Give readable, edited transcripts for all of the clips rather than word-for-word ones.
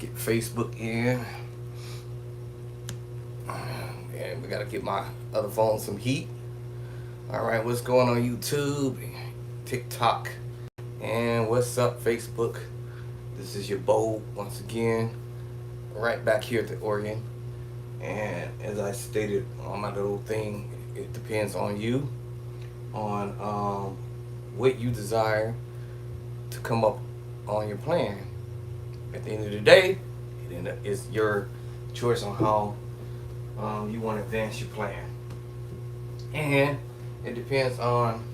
Get Facebook in. And we gotta get my other phone some heat. Alright, what's going on YouTube, TikTok, and what's up Facebook? This is your Bo once again, right back here at the Oregon. And as I stated on my little thing, it depends on you, on what you desire to come up on your plan. At the end of the day, it's your choice on how you want to advance your plan. And it depends on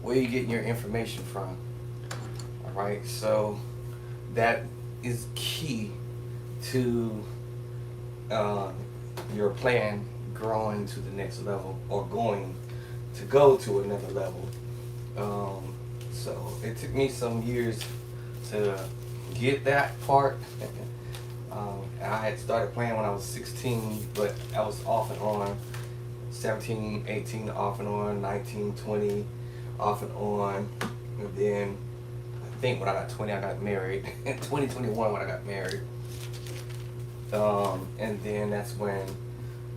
where you're getting your information from. Alright, so that is key to your plan growing to the next level or going to go to another level. So it took me some years to get that part. I had started playing when I was 16, but I was off and on. 17, 18, off and on. 19, 20, off and on. And then I think when I got 20, I got married. In 2021 when I got married. And then that's when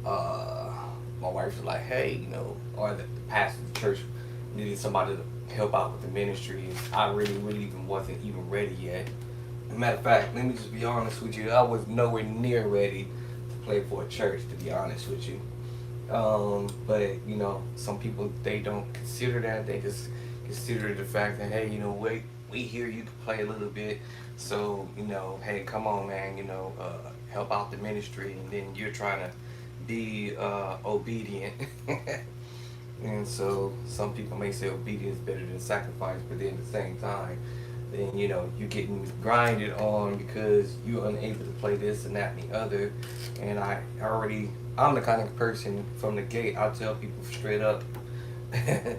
my wife was like, hey, or the pastor of the church needed somebody to help out with the ministry. I really even wasn't even ready yet. As a matter of fact, let me just be honest with you. I was nowhere near ready to play for a church, to be honest with you. But some people, they don't consider that. They just consider the fact that, hey, we hear you can play a little bit, so hey, come on, man, help out the ministry, and then you're trying to be obedient. And so some people may say obedience is better than sacrifice, but then at the same time, then you're getting grinded on because you're unable to play this and that and the other. And I'm the kind of person from the gate, I'll tell people straight up. I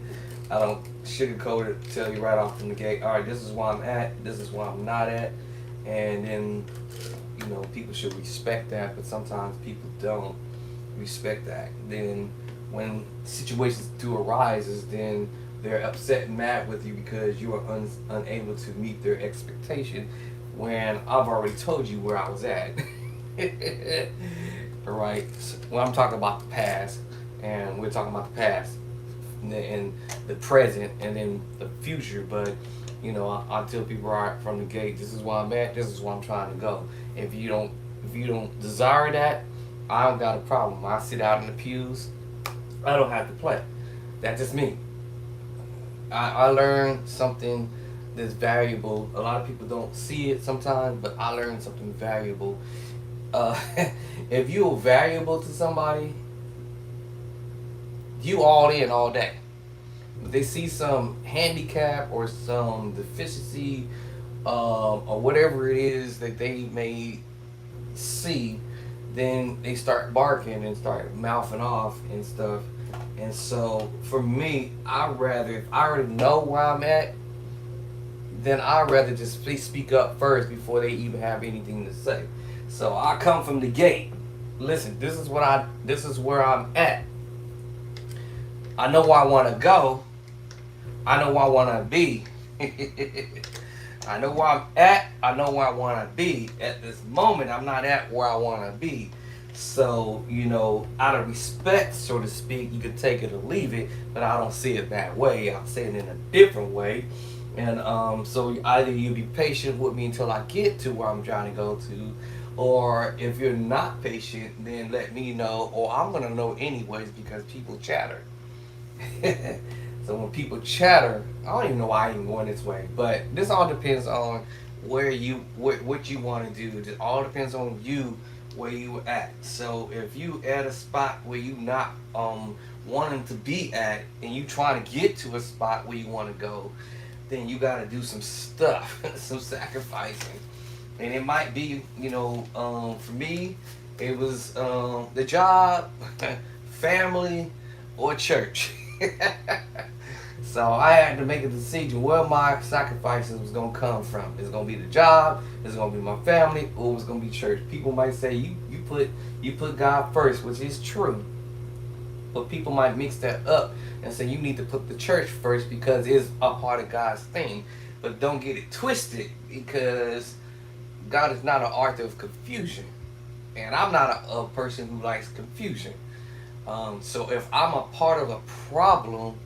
don't sugarcoat it, tell you right off from the gate, all right, this is where I'm at, this is where I'm not at. And then people should respect that, but sometimes people don't respect that. Then when situations do arise, then they're upset and mad with you because you are unable to meet their expectation when I've already told you where I was at. Alright, well, I'm talking about the past, and we're talking about the past and the present and then the future, but I tell people right from the gate, this is where I'm at, this is where I'm trying to go. If you don't desire that, I don't got a problem. I sit out in the pews, I don't have to play. That's just me. I learned something that's valuable. A lot of people don't see it sometimes, but I learned something valuable. If you're valuable to somebody, you all in all day. If they see some handicap or some deficiency, or whatever it is that they may see, then they start barking and start mouthing off and stuff. And so for me, if I already know where I'm at, then I'd rather just speak up first before they even have anything to say. So I come from the gate. Listen, this is where I'm at. I know where I want to go. I know where I want to be. I know where I'm at. I know where I want to be. At this moment, I'm not at where I want to be. So, out of respect, so to speak, you could take it or leave it, but I don't see it that way. I'm saying it in a different way. And so either you be patient with me until I get to where I'm trying to go to, or if you're not patient, then let me know, or I'm going to know anyways because people chatter. So when people chatter, I don't even know why I'm going this way, but this all depends on what you want to do. It all depends on you, where you at. So if you at a spot where you not wanting to be at, and you trying to get to a spot where you want to go, then you got to do some stuff, some sacrificing. And it might be, for me, it was the job, family, or church. So I had to make a decision where my sacrifices was gonna come from. It's gonna be the job, it's gonna be my family, or it's gonna be church. People might say you put God first, which is true. But people might mix that up and say you need to put the church first because it's a part of God's thing. But don't get it twisted, because God is not an author of confusion, and I'm not a person who likes confusion. So if I'm a part of a problem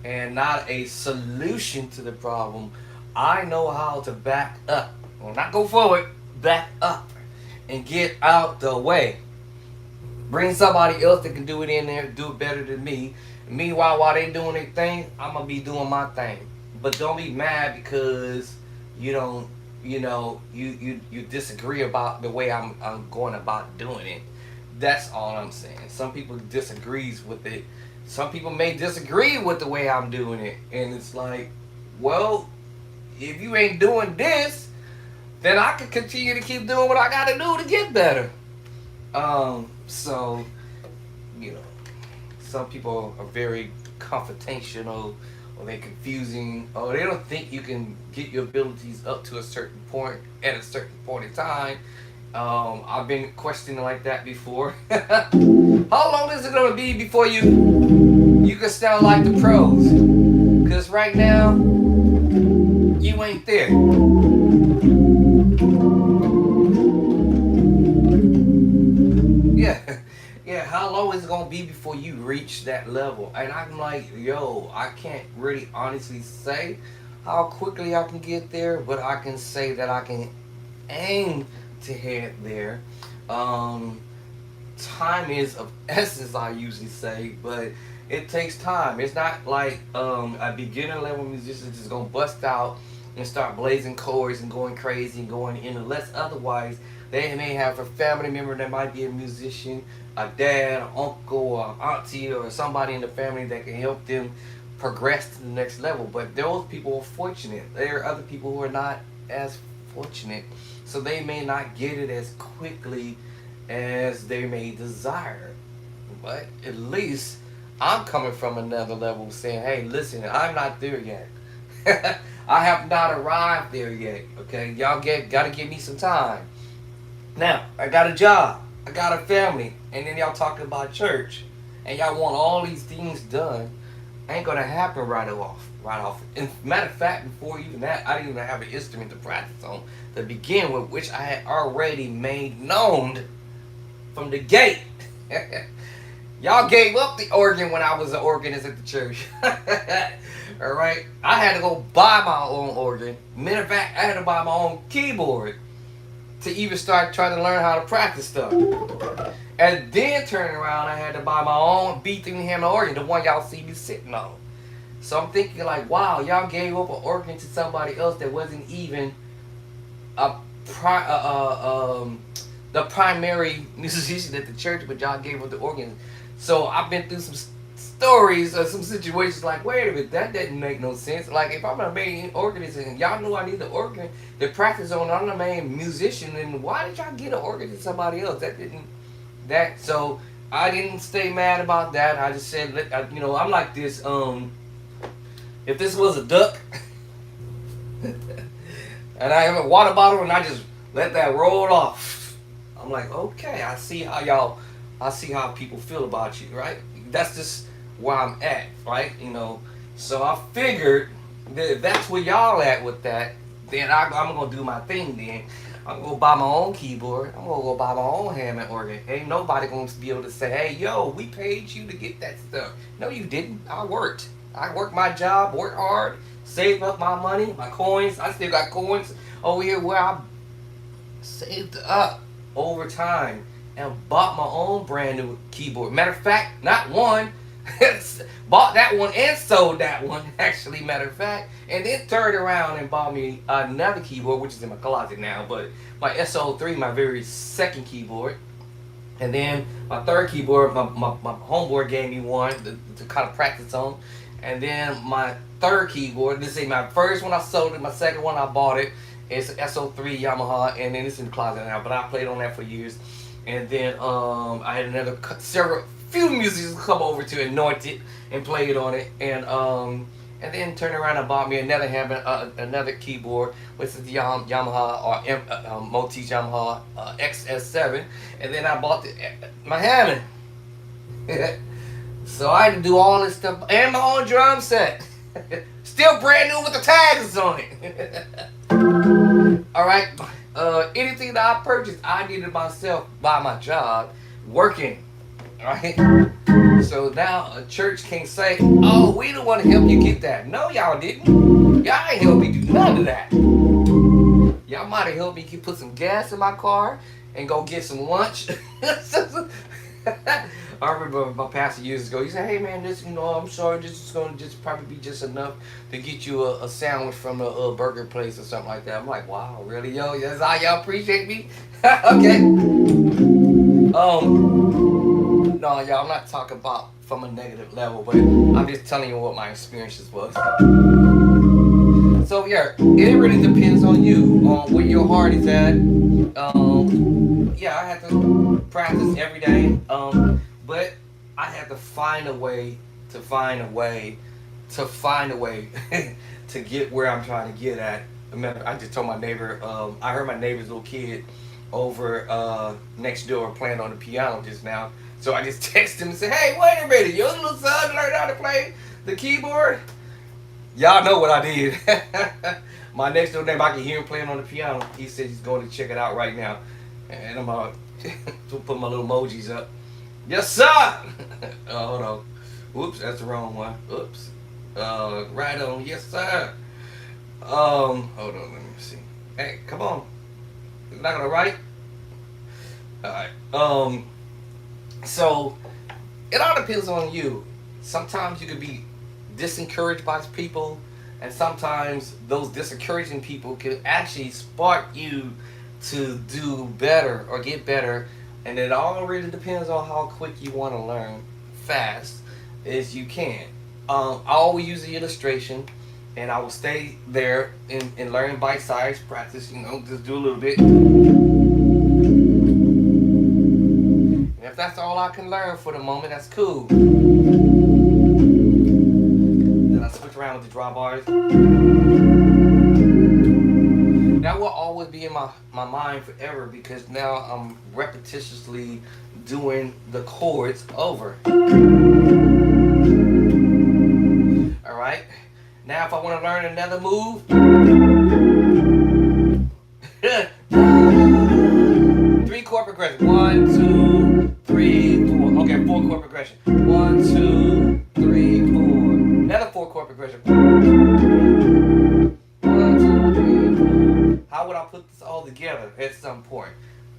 and not a solution to the problem, I know how to back up. Well, not go forward, back up and get out the way. Bring somebody else that can do it in there, do it better than me. Meanwhile, while they doing their thing, I'm gonna be doing my thing. But don't be mad because you don't, you disagree about the way I'm going about doing it. That's all I'm saying. Some people disagrees with it. Some people may disagree with the way I'm doing it, and it's like, well, if you ain't doing this, then I can continue to keep doing what I got to do to get better. So, you know, some people are very confrontational, or they're confusing, or they don't think you can get your abilities up to a certain point at a certain point in time. I've been questioning like that before. How long is it gonna be before you can sound like the pros? Cause right now you ain't there. Yeah, yeah. How long is it gonna be before you reach that level? And I'm like, yo, I can't really honestly say how quickly I can get there, but I can say that I can aim to head there. Um, Time is of essence, I usually say, but it takes time. It's not like a beginner level musician just gonna bust out and start blazing chords and going crazy and going in unless otherwise they may have a family member that might be a musician, a dad, an uncle, or auntie, or somebody in the family that can help them progress to the next level. But those people are fortunate. There are other people who are not as fortunate, so they may not get it as quickly as they may desire. But at least I'm coming from another level saying, hey, listen, I'm not there yet. I have not arrived there yet. Okay, y'all gotta give me some time. Now, I got a job, I got a family, and then y'all talking about church, and y'all want all these things done. Ain't gonna happen right off. Right off. And matter of fact, before even that, I didn't even have an instrument to practice on to begin with, which I had already made known from the gate. Y'all gave up the organ when I was an organist at the church. All right, I had to go buy my own organ. Matter of fact, I had to buy my own keyboard to even start trying to learn how to practice stuff. And then turning around, I had to buy my own B3 Hammond organ, the one y'all see me sitting on. So I'm thinking like, wow, y'all gave up an organ to somebody else that wasn't even a the primary musician at the church, but y'all gave up the organ. So I've been through some stories or some situations like, wait a minute, that didn't make no sense. Like, if I'm a main organist and y'all knew I need the organ to practice on, I'm the main musician, then why did y'all get an organ to somebody else? So I didn't stay mad about that. I just said, I'm like this. If this was a duck, and I have a water bottle, and I just let that roll off, I'm like, okay, I see how people feel about you, right? That's just where I'm at, right? So I figured that if that's where y'all at with that, then I'm gonna do my thing. Then I'm gonna buy my own keyboard. I'm gonna go buy my own Hammond organ. Ain't nobody gonna be able to say, hey, yo, we paid you to get that stuff. No, you didn't. I worked my job, worked hard, saved up my money, my coins. I still got coins over here where I saved up over time and bought my own brand new keyboard. Matter of fact, not one, bought that one and sold that one, actually, matter of fact, and then turned around and bought me another keyboard, which is in my closet now, but my SO3, my very second keyboard. And then my third keyboard, my homeboy gave me one to kind of practice on. And then my third keyboard, this is my first one I sold it, my second one I bought it. It's an SO3 Yamaha, and then it's in the closet now, but I played on that for years. And then I had few musicians come over to anoint it and played on it, and then turned around and bought me another another keyboard, which is the Yamaha or Motif Yamaha XS7, and then I bought my Hammond. So I had to do all this stuff and my own drum set, still brand new with the tags on it. All right. Anything that I purchased, I needed myself by my job, working. Right? So now a church can't say, "Oh, we don't want to help you get that." No, y'all didn't. Y'all ain't help me do none of that. Y'all might have helped me put some gas in my car and go get some lunch. I remember my pastor years ago. He said, "Hey man, this I'm sorry, this is gonna just probably be just enough to get you a sandwich from a burger place or something like that." I'm like, "Wow, really, yo? That's how y'all appreciate me?" Okay. No, y'all. I'm not talking about from a negative level, but I'm just telling you what my experiences was. So yeah, it really depends on you, on where your heart is at. Yeah, I have to practice every day. But I have to find a way to find a way to find a way to get where I'm trying to get at. Remember, I just told my neighbor. I heard my neighbor's little kid over next door playing on the piano just now. So I just texted him and said, "Hey, wait a minute, your little son learned how to play the keyboard?" Y'all know what I did. My next door neighbor, I can hear him playing on the piano. He said he's going to check it out right now. And I'm about to put my little emojis up. Yes, sir! Hold on. Whoops, that's the wrong one. Oops. Right on. Yes, sir. Hold on, let me see. Hey, come on. You're not gonna write? Alright. So, it all depends on you. Sometimes you could be disencouraged by people, and sometimes those discouraging people can actually spark you to do better or get better, and it all really depends on how quick you want to learn fast as you can. I always use the illustration, and I will stay there and learn bite size practice, just do a little bit. And if that's all I can learn for the moment, that's cool. Then I switch around with the drawbars. That will always be in my mind forever, because now I'm repetitiously doing the chords over. Alright? Now if I want to learn another move, 3-chord progression. 1, 2, 3, 4. Okay, 4-chord progression. 1, 2, 3, 4. Another 4-chord progression. 1, 2, 3, 4. How would I put this all together at some point?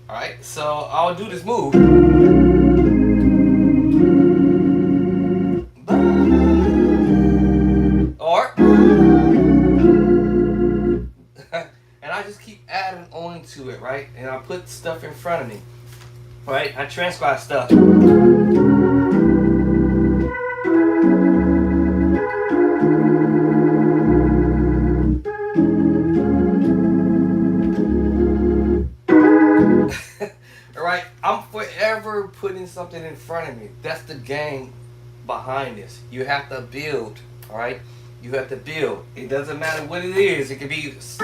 Alright, so I'll do this move. Or and I just keep adding on to it, right? And I put stuff in front of me. Right? I transcribe stuff. Alright? I'm forever putting something in front of me. That's the game behind this. You have to build. Alright? You have to build. It doesn't matter what it is. It could be if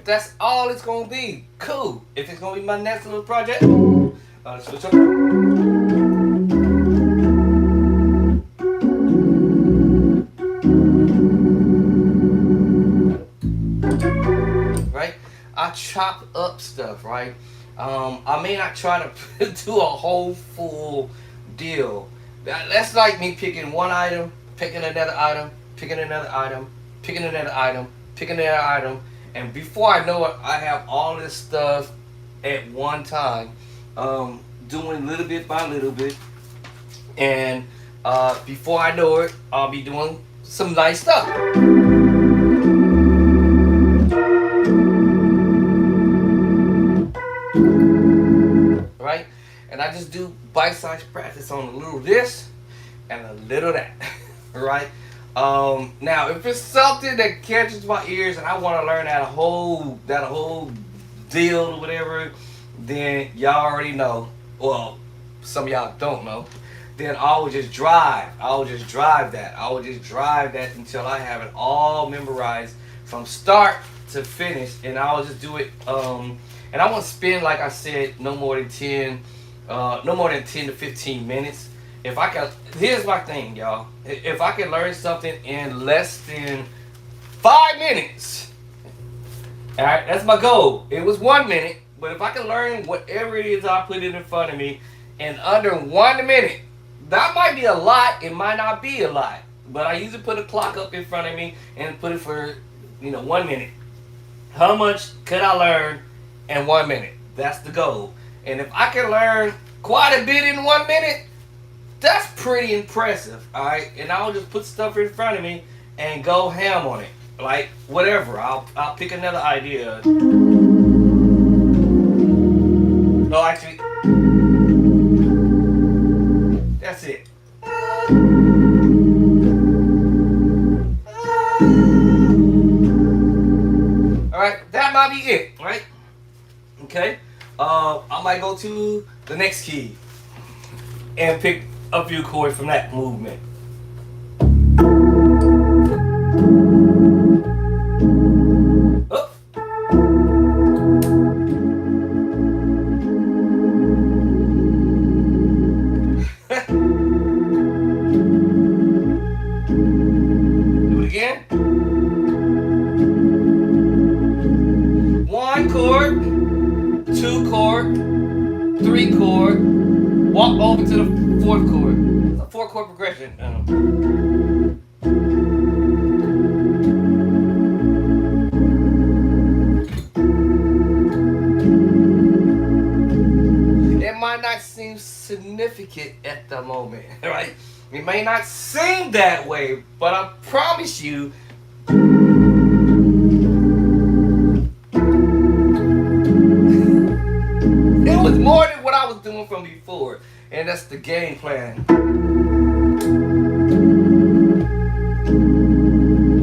that's all it's gonna be, cool. If it's gonna be my next little project, switch up. Right? I chop up stuff, right? I may not try to do a whole full deal. That's like me picking one item, picking another item, picking another item, picking another item, picking another item, and before I know it, I have all this stuff at one time, doing little bit by little bit, and before I know it, I'll be doing some nice stuff. Right? And I just do bite-sized practice on a little this and a little that. Right? Now if it's something that catches my ears and I want to learn that whole deal or whatever, then y'all already know. Well, some of y'all don't know. Then I will just drive. I will just drive that. I will just drive that until I have it all memorized from start to finish, and I will just do it. And I won't spend, like I said, no more than 10 No more than 10 to 15 minutes. If I can, here's my thing, y'all. If I can learn something in less than 5 minutes, all right, that's my goal. It was 1 minute, but if I can learn whatever it is I put it in front of me in under 1 minute, that might be a lot. It might not be a lot, but I usually put a clock up in front of me and put it for 1 minute. How much could I learn in 1 minute? That's the goal. And if I can learn quite a bit in 1 minute, that's pretty impressive. All right, and I'll just put stuff in front of me and go ham on it. Like whatever, I'll pick another idea. No, actually, that's it. All right, that might be it. Right? Okay. I might go to the next key and pick a few chords from that movement. Oh. Do it again. One chord, two chord, three chord, walk over to the fourth chord. It's a 4 chord progression. It might not seem significant at the moment, right? It may not seem that way, but I promise you, it was more than what I was doing from before, and that's the game plan.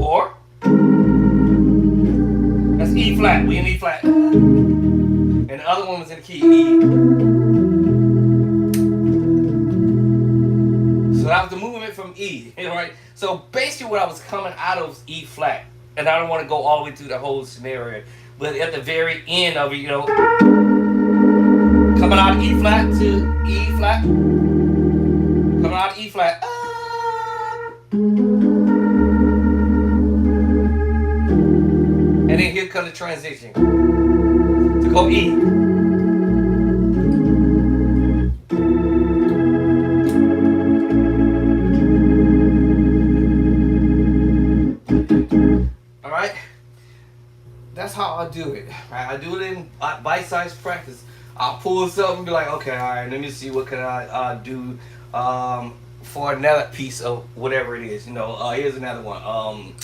Or that's E flat. We in E flat, and the other one was in the key E. So that was the movement from E, right? So basically, what I was coming out of was E flat, and I don't want to go all the way through the whole scenario, but at the very end of it, coming out of E flat to E flat. Coming out of E flat. And then here comes the transition to go E. All right. That's how I do it. Right? I do it in bite-sized practice. I'll pull something and be like, okay, all right, let me see what can I do for another piece of whatever it is. Here's another one.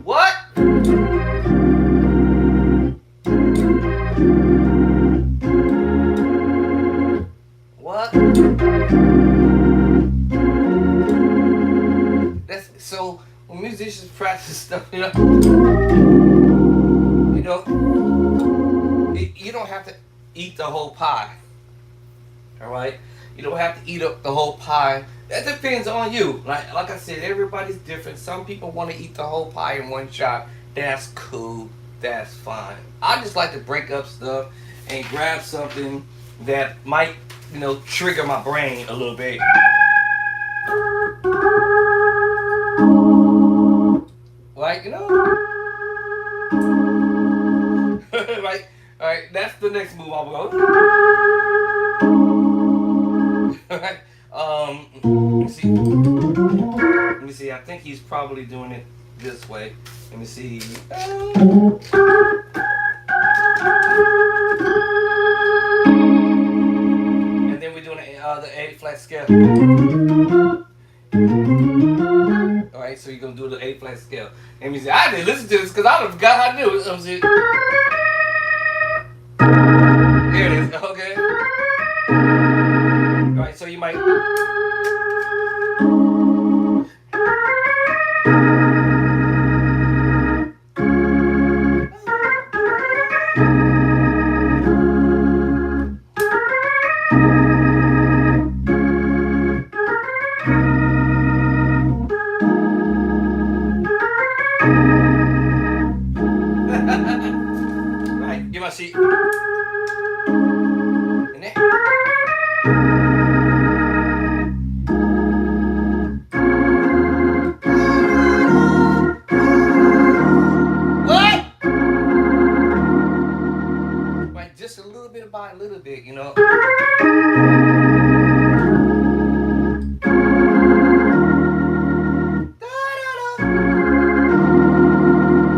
What? What? That's so. When musicians practice stuff, you don't have to eat the whole pie. All right, you don't have to eat up the whole pie. That depends on you. Like I said, everybody's different. Some people want to eat the whole pie in one shot. That's cool. That's fine. I just like to break up stuff and grab something that might, trigger my brain a little bit. Like, right? All right, that's the next move I'll go. Right? Let me see. I think he's probably doing it this way. Let me see. And then we're doing the A flat scale. All right, so you're gonna do the A flat scale. Let me see. I didn't listen to this because I forgot how to do it. Let me see. Here it is. Okay. All right, so you might. just a little bit by a little bit, you know.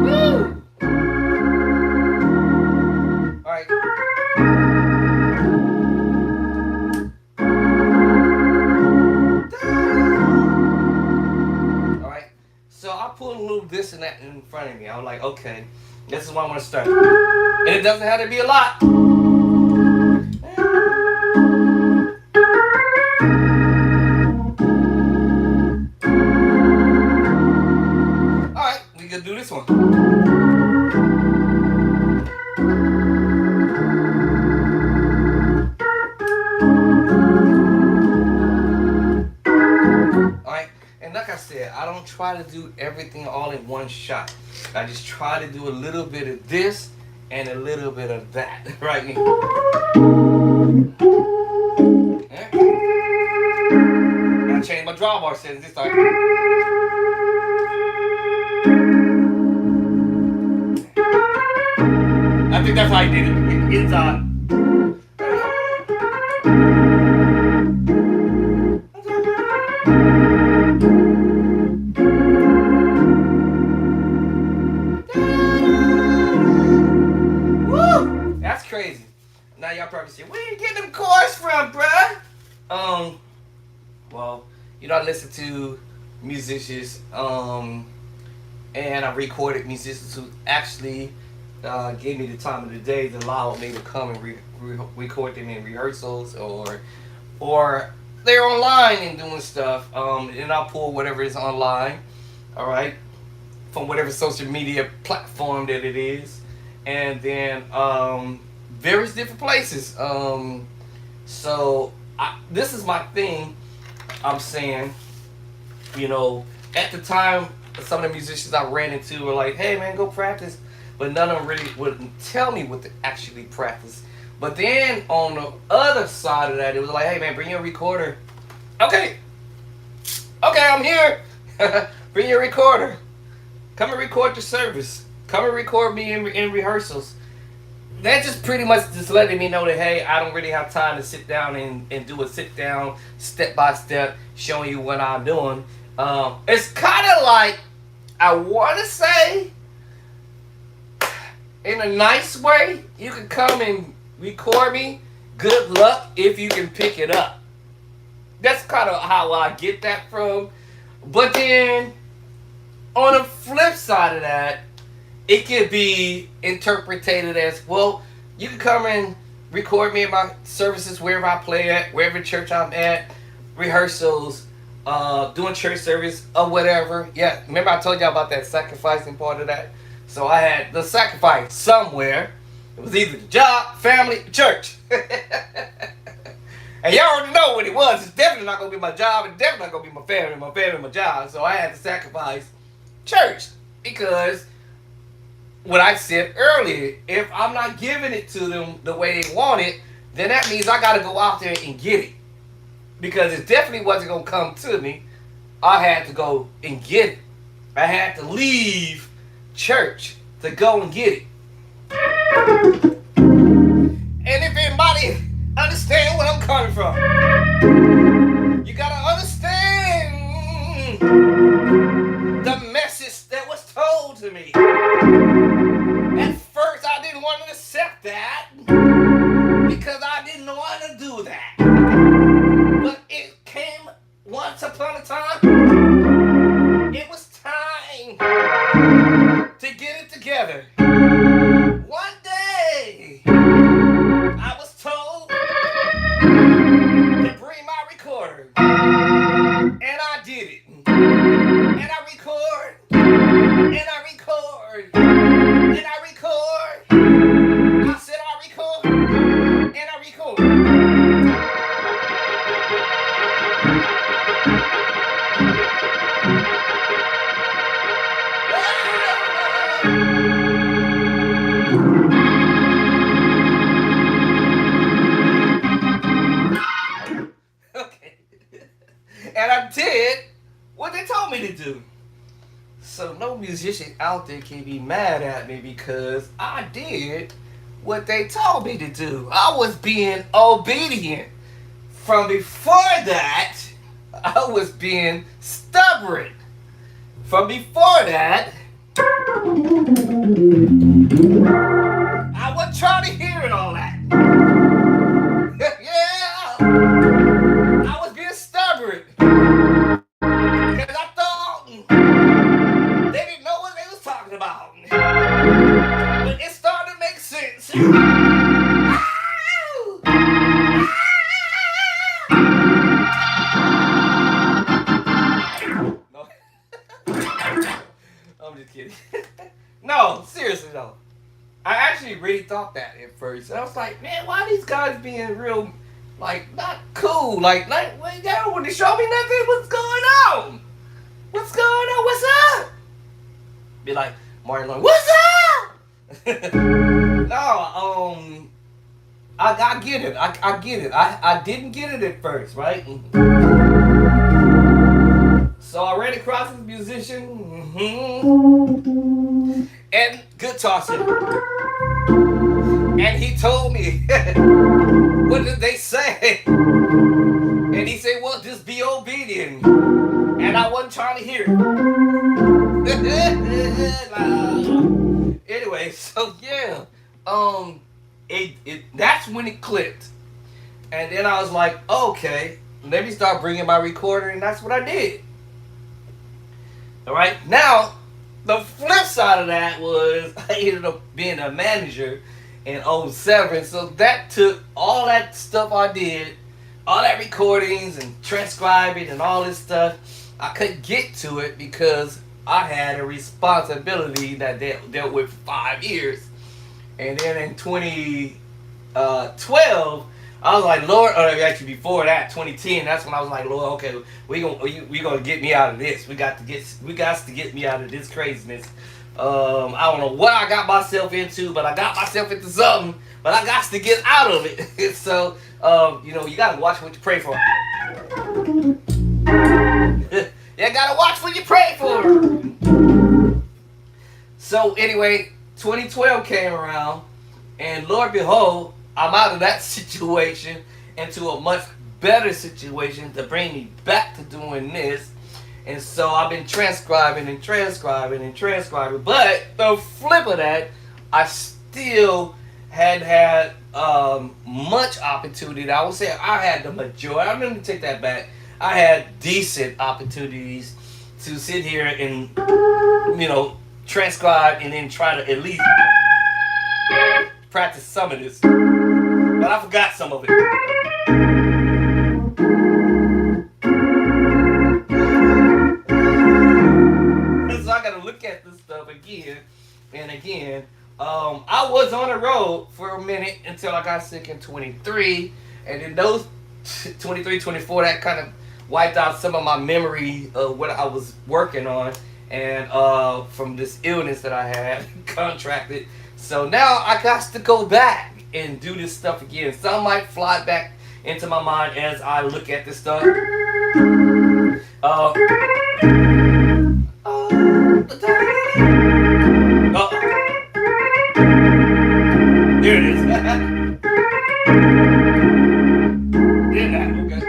Woo! All right. All right. So I put a little this and that in front of me. I was like, okay, this is what I'm gonna start. And it doesn't have to be a lot. All right, we gonna do this one. Alright, and like I said, I don't try to do everything all in one shot. I just try to do a little bit of this and a little bit of that, right? Yeah. I changed my drawbar settings this time. I think that's how I did it. It's Woo! That's crazy. Now y'all probably say, where you get them chords from, bruh? Well, you know, I listen to musicians, and I recorded musicians who actually gave me the time of the day that allowed me to come and record them in rehearsals, or they're online and doing stuff. And I'll pull whatever is online, all right, from whatever social media platform that it is, and then various different places. So this is my thing. I'm saying, you know, at the time, some of the musicians I ran into were like, "Hey man, go practice," but none of them really wouldn't tell me what to actually practice. But then on the other side of that, it was like, "Hey man, bring your recorder." Okay, I'm here. Bring your recorder. Come and record your service. Come and record me in rehearsals. That just pretty much just letting me know that, hey, I don't really have time to sit down and do a sit down step by step showing you what I'm doing. It's kind of like, I want to say, in a nice way, you can come and record me. Good luck if you can pick it up. That's kind of how I get that from. But then, on the flip side of that, it could be interpreted as, well, you can come and record me in my services wherever I play at, wherever church I'm at, rehearsals, doing church service or whatever. Yeah, remember I told y'all about that sacrificing part of that? So I had the sacrifice somewhere. It was either the job, family, church. And y'all already know what it was. It's definitely not going to be my job. It's definitely not going to be my family, my job. So I had to sacrifice church because what I said earlier, if I'm not giving it to them the way they want it, then that means I got to go out there and get it. Because it definitely wasn't going to come to me. I had to go and get it. I had to leave church to go and get it. And if anybody understand where I'm coming from, you got to understand the message that was told to me. At first, I didn't want to accept that because I didn't want to do that. But it came once upon a time. It was time to get it together. One day, I was told to bring my recorder. And I did it. And I record. And I record. And I record. I said I record. And I record. Okay. And I did what they told me to do. So no musician out there can be mad at me because I did what they told me to do. I was being obedient. From before that, I was being stubborn. From before that, I wasn't trying to hear it all that. Yeah, I was being stubborn because I thought they didn't know what they was talking about. But it started to make sense. No, I'm just kidding. No, seriously though. I actually really thought that at first. I was like, man, why are these guys being real, like, not cool? Like they don't want to show me nothing. What's going on? What's going on? What's up? Be like, Martin Lawrence, what's up? No, I get it. I get it. I didn't get it at first, right? So I ran across this musician, and guitar center. And he told me, what did they say? And he said, well, just be obedient. And I wasn't trying to hear it. Anyway, so yeah, that's when it clicked. And then I was like, okay, let me start bringing my recorder, and that's what I did. All right, now the flip side of that was I ended up being a manager in 07, so that took all that stuff I did, all that recordings and transcribing and all this stuff. I couldn't get to it because I had a responsibility that dealt with 5 years. And then in 2012, I was like, Lord, or actually before that, 2010, that's when I was like, Lord, okay, we gonna get me out of this. We got to get me out of this craziness. I don't know what I got myself into, but I got myself into something. But I got to get out of it. So, you gotta watch what you pray for. You gotta watch what you pray for. So anyway, 2012 came around, and Lord behold, I'm out of that situation into a much better situation to bring me back to doing this. And so I've been transcribing. But the flip of that, I still had much opportunity. I would say I had the majority. I'm going to take that back. I had decent opportunities to sit here and, transcribe and then try to at least practice some of this. But I forgot some of it. So I gotta look at this stuff again and again. I was on the road for a minute until I got sick in 23. And then those 23, 24, that kind of wiped out some of my memory of what I was working on. And from this illness that I had contracted. So now I got to go back and do this stuff again. Some might fly back into my mind as I look at this stuff. There it is. Did that, okay.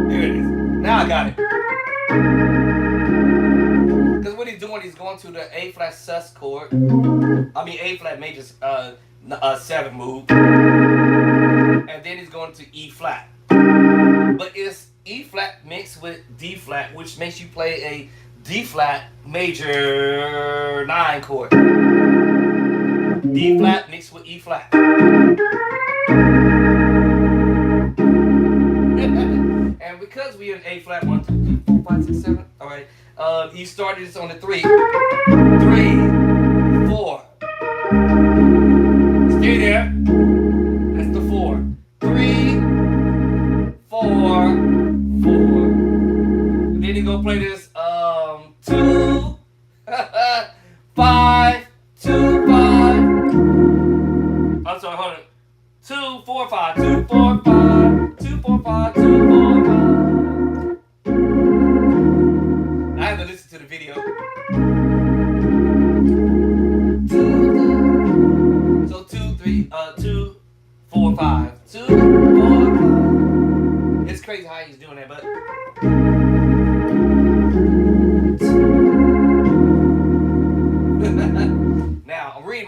There it is. Now I got it. Because what he's doing, he's going to the A flat sus chord. A flat major 7 move. And then he's going to E flat. But it's E flat mixed with D flat, which makes you play a D flat major 9 chord. D flat mixed with E flat. And because we in A flat 1, 2, 3, 4, 5, 6, 7. All right. He started this on the 3. 3, 4. Stay there. That's the 4. 3, 4, 4. And then he go play this 2, 5, 2, 5. I'm sorry, hold on. 2, 4, 5, 2, 4, 5, 2, 4, 5, 2, 4, 5. I had to listen to the video.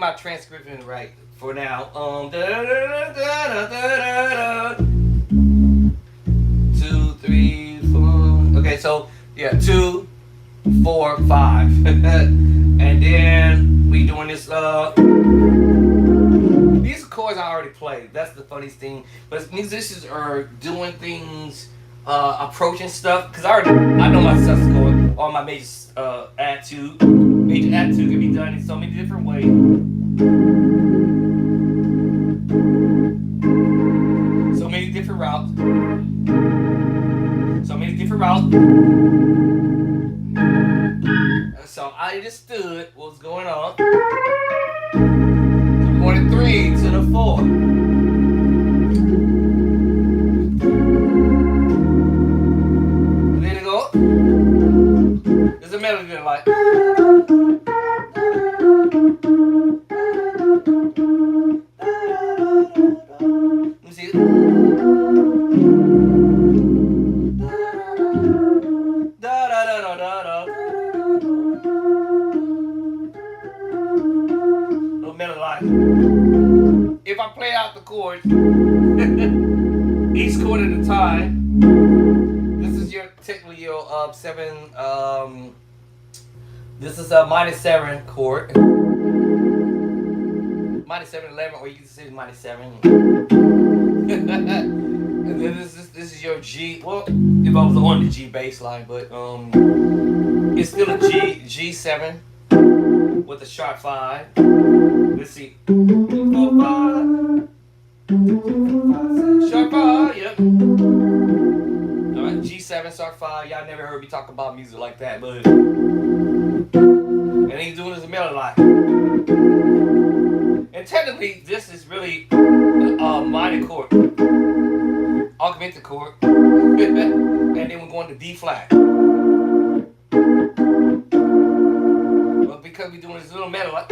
get my transcription right for now. Da, da, da, da, da, da, da. 2, 3, 4. Okay, so yeah, 2, 4, 5, and then we doing this. These chords I already played. That's the funniest thing. But musicians are doing things, approaching stuff. Cause I know my stuff's chord. All my major attitude. Major attitude can be done in so many different ways. So many different routes. So many different routes. So I understood what was going on. So we're going to 3 to the 4. And then it go. There's a melody that like. Let me see it. Da da da da da da. Little melody line. If I play out the chords, each chord at a time. This is your technically your 7. This is a -7 chord. -7/11, or you can say -7. And then this is your G. Well, if I was on the G bass line, but it's still a G7 with a sharp 5. Let's see. 4, 5. Sharp 5. Yep. All right, G7 sharp 5. Y'all never heard me talk about music like that, but and he's doing his melody line. And technically, this is really a minor chord, augmented chord, and then we're going to D flat. But because we're doing this little melody, like,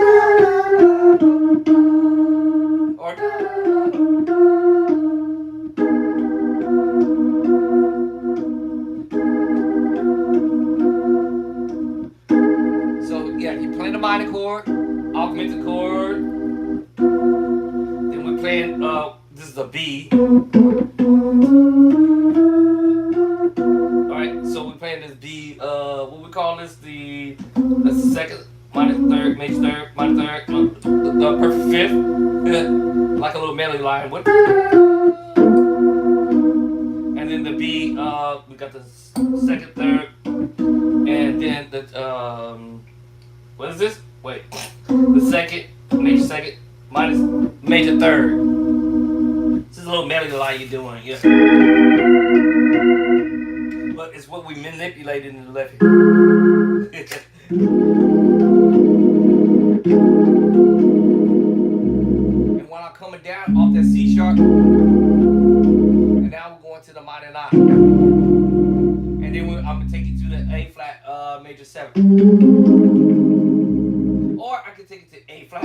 or so yeah, you play the minor chord, augmented chord. Then we're playing. This is a B. Alright, so we're playing this B, what we call this, that's the second, minor third, major third, minor third, the perfect fifth, like a little melody line. And then the B, we got the second, third, and then the, what is this? Wait, the second, major second, minus major third. This is a little melody line you're doing, yeah. But it's what we manipulated in the left hand. And when I'm coming down off that C sharp, and now we're going to the minor 9. And then I'm gonna take you to the A flat major 7. Or I can take it to A flat.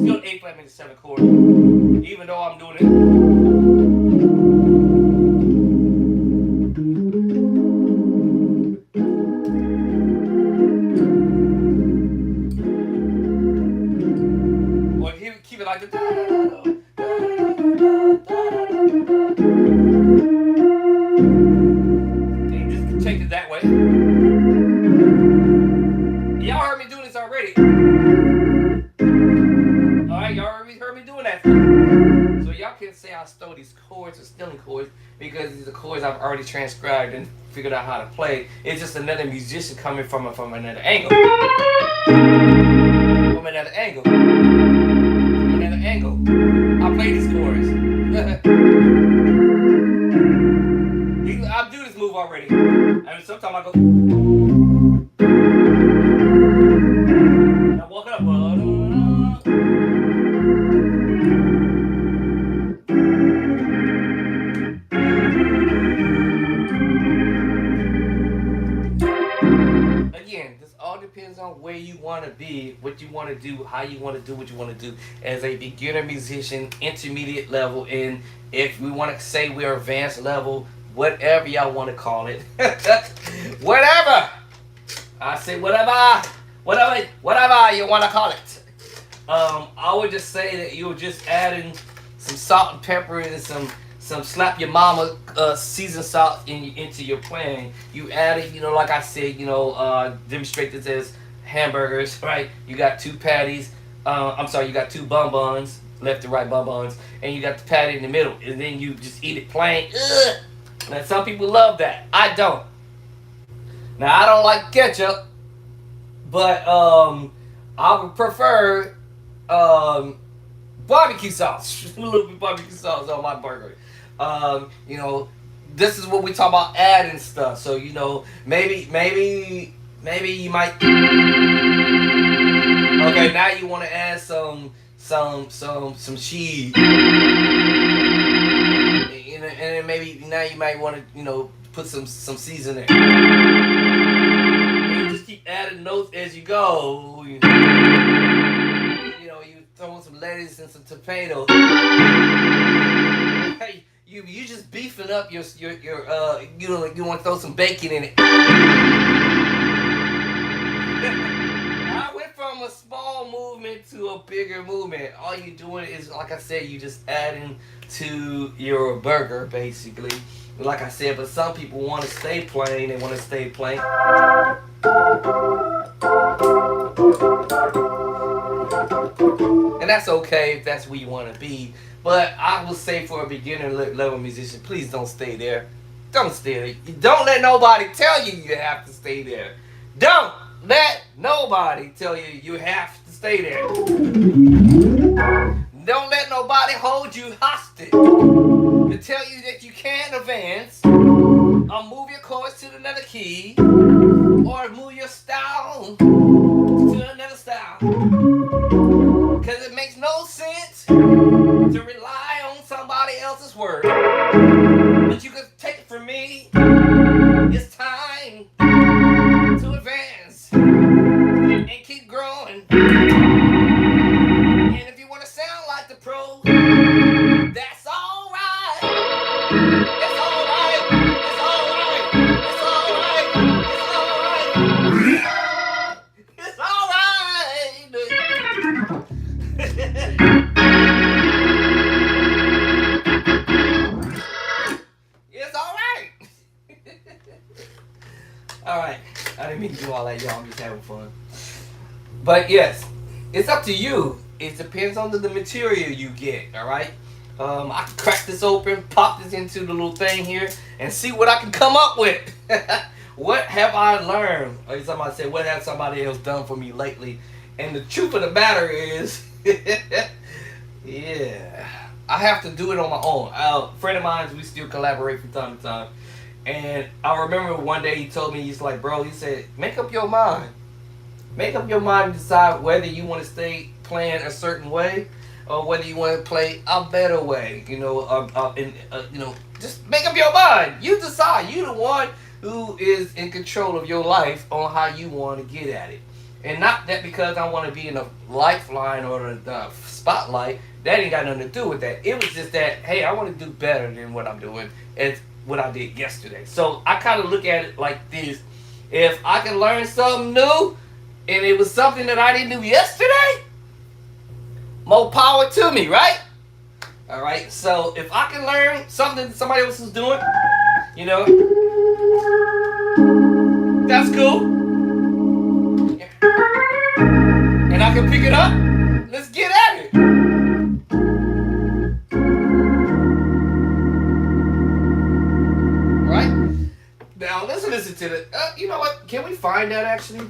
Still A flat major 7 chord. Even though I'm doing it. Or keep it like the and just take it that way. Y'all heard me doing this already. Alright, y'all already heard me doing that. So y'all can't say I stole these chords or stealing chords, because these are chords I've already transcribed and figured out how to play. It's just another musician coming from another angle. From another angle. From another angle. I play these chords. I'll do this move already. And sometimes I go. Now walk it up. Again, this all depends on where you want to be, what you want to do, how you want to do what you want to do as a beginner musician, intermediate level, and if we want to say we're advanced level, whatever y'all want to call it. Whatever. I say whatever you want to call it. I would just say that you're just adding some salt and pepper and some slap your mama seasoned salt into your plan. You add it, like I said, demonstrate this as hamburgers, right? You got two patties. I'm sorry, you got two bonbons, left and right bonbons, and you got the patty in the middle, and then you just eat it plain. Ugh. Now some people love that. I don't. Now I don't like ketchup, but I would prefer um, barbecue sauce, a little bit of barbecue sauce on my burger. You know, this is what we talk about adding stuff. So maybe you might. Okay, now you want to add some cheese. And then maybe now you might want to put some seasoning. You just keep adding those as you go. You throw some lettuce and some tomatoes. You just beefing up your you want to throw some bacon in it. I went from a small movement to a bigger movement. All you doing is, like I said, you just adding to your burger basically. Like I said, but some people want to stay plain. They want to stay plain. And that's okay if that's where you want to be. But I will say for a beginner level musician, please don't stay there. Don't stay there. Don't let nobody tell you you have to stay there. Don't let nobody tell you you have to stay there. Don't let nobody hold you hostage to tell you that you can't advance or move your chords to another key or move your style to another style. Because it makes no sense to rely on somebody else's word. But you can take it from me. It's time to advance and keep growing. And if you want to sound like the pros, that's alright. It's alright. It's alright. It's alright. It's alright. It's alright. Alright. I didn't mean to do all that, y'all. I'm just having fun. But yes, it's up to you. It depends on the material you get, alright? I can crack this open, pop this into the little thing here, and see what I can come up with. What have I learned? Or somebody said, what has somebody else done for me lately? And the truth of the matter is, yeah, I have to do it on my own. A friend of mine, we still collaborate from time to time. And I remember one day he told me, he's like, bro, he said, make up your mind. Make up your mind and decide whether you want to stay playing a certain way or whether you want to play a better way. Just make up your mind. You decide. You're the one who is in control of your life on how you want to get at it. And not that because I want to be in the lifeline or the spotlight. That ain't got nothing to do with that. It was just that, hey, I want to do better than what I'm doing as what I did yesterday. So I kind of look at it like this. If I can learn something new, and it was something that I didn't do yesterday, more power to me, right? All right. So if I can learn something that somebody else is doing, that's cool. And I can pick it up. Let's get at it. All right. Now let's listen to the. You know what? Can we find that actually?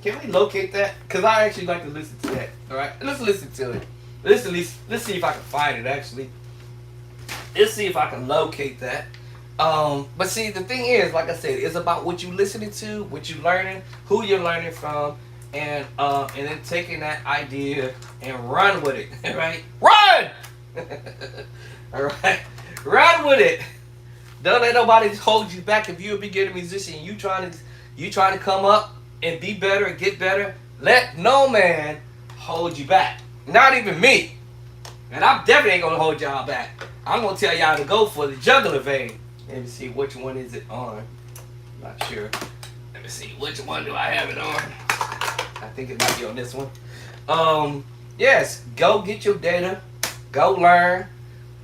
Can we locate that? Because I actually like to listen to that. Alright? Let's listen to it. Let's see if I can find it actually. Let's see if I can locate that. But see, the thing is, like I said, it's about what you listening to, what you learning, who you're learning from, and then taking that idea and run with it. Alright? Run! Alright? Run with it. Don't let nobody hold you back. If you're a beginner musician, you trying to come up and be better and get better, let no man hold you back. Not even me. And I definitely ain't gonna hold y'all back. I'm gonna tell y'all to go for the juggler vein. Let me see, which one is it on? Not sure. Let me see, which one do I have it on? I think it might be on this one. Yes, go get your data, go learn,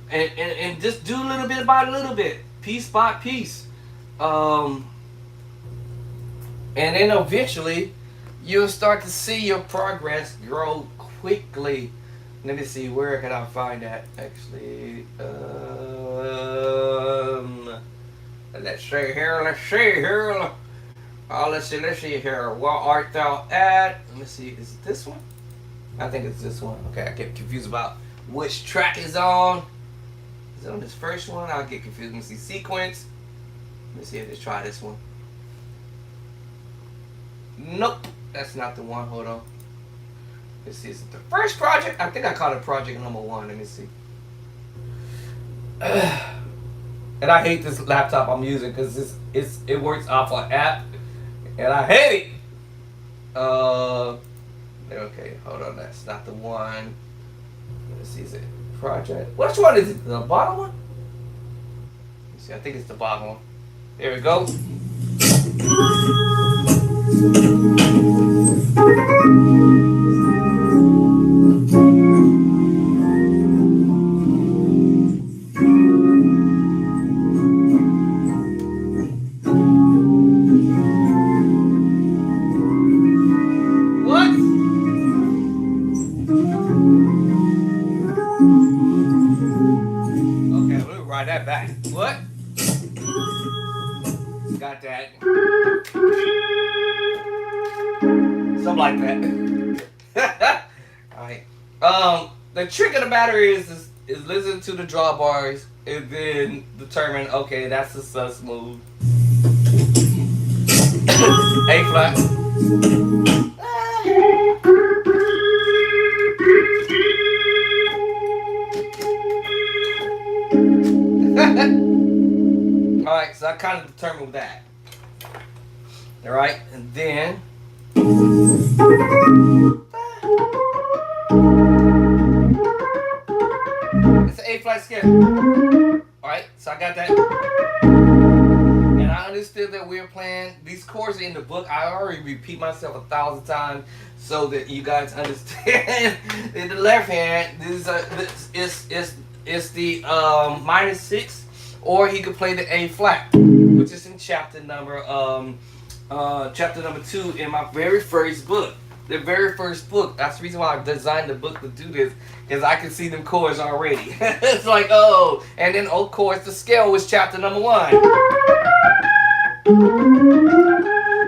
and just do a little bit by a little bit, piece by piece. Um, and then eventually you'll start to see your progress grow quickly. Let me see, where can I find that actually? Let's see here, let's see here. Let's see here. What art thou at? Let me see, is it this one? I think it's this one. Okay, I get confused about which track is on. Is it on this first one? I'll get confused. Let me see, sequence. Let me see if let's try this one. Nope, that's not the one. Hold on. Let's see, is it the first project? I think I called it project number 1. Let me see. And I hate this laptop I'm using because it works off an app, and I hate it. Okay, hold on. That's not the one. Let's see, is it project? Which one is it? The bottom one? Let's see, I think it's the bottom one. There we go. That back. What? Got that. Something like that. Alright. The trick of the matter is listen to the drawbars and then determine, okay, that's the sus move. A flat. Alright, so I kind of determined that. Alright, and then it's an A flat scale. Alright, so I got that. And I understood that we were playing these chords in the book. I already repeat myself 1,000 times so that you guys understand. In the left hand, this is the minor 6. Or he could play the A flat, which is in chapter number 2 in my very first book. The very first book. That's the reason why I designed the book to do this, because I can see them chords already. It's like, oh, and then of course the scale was chapter number 1.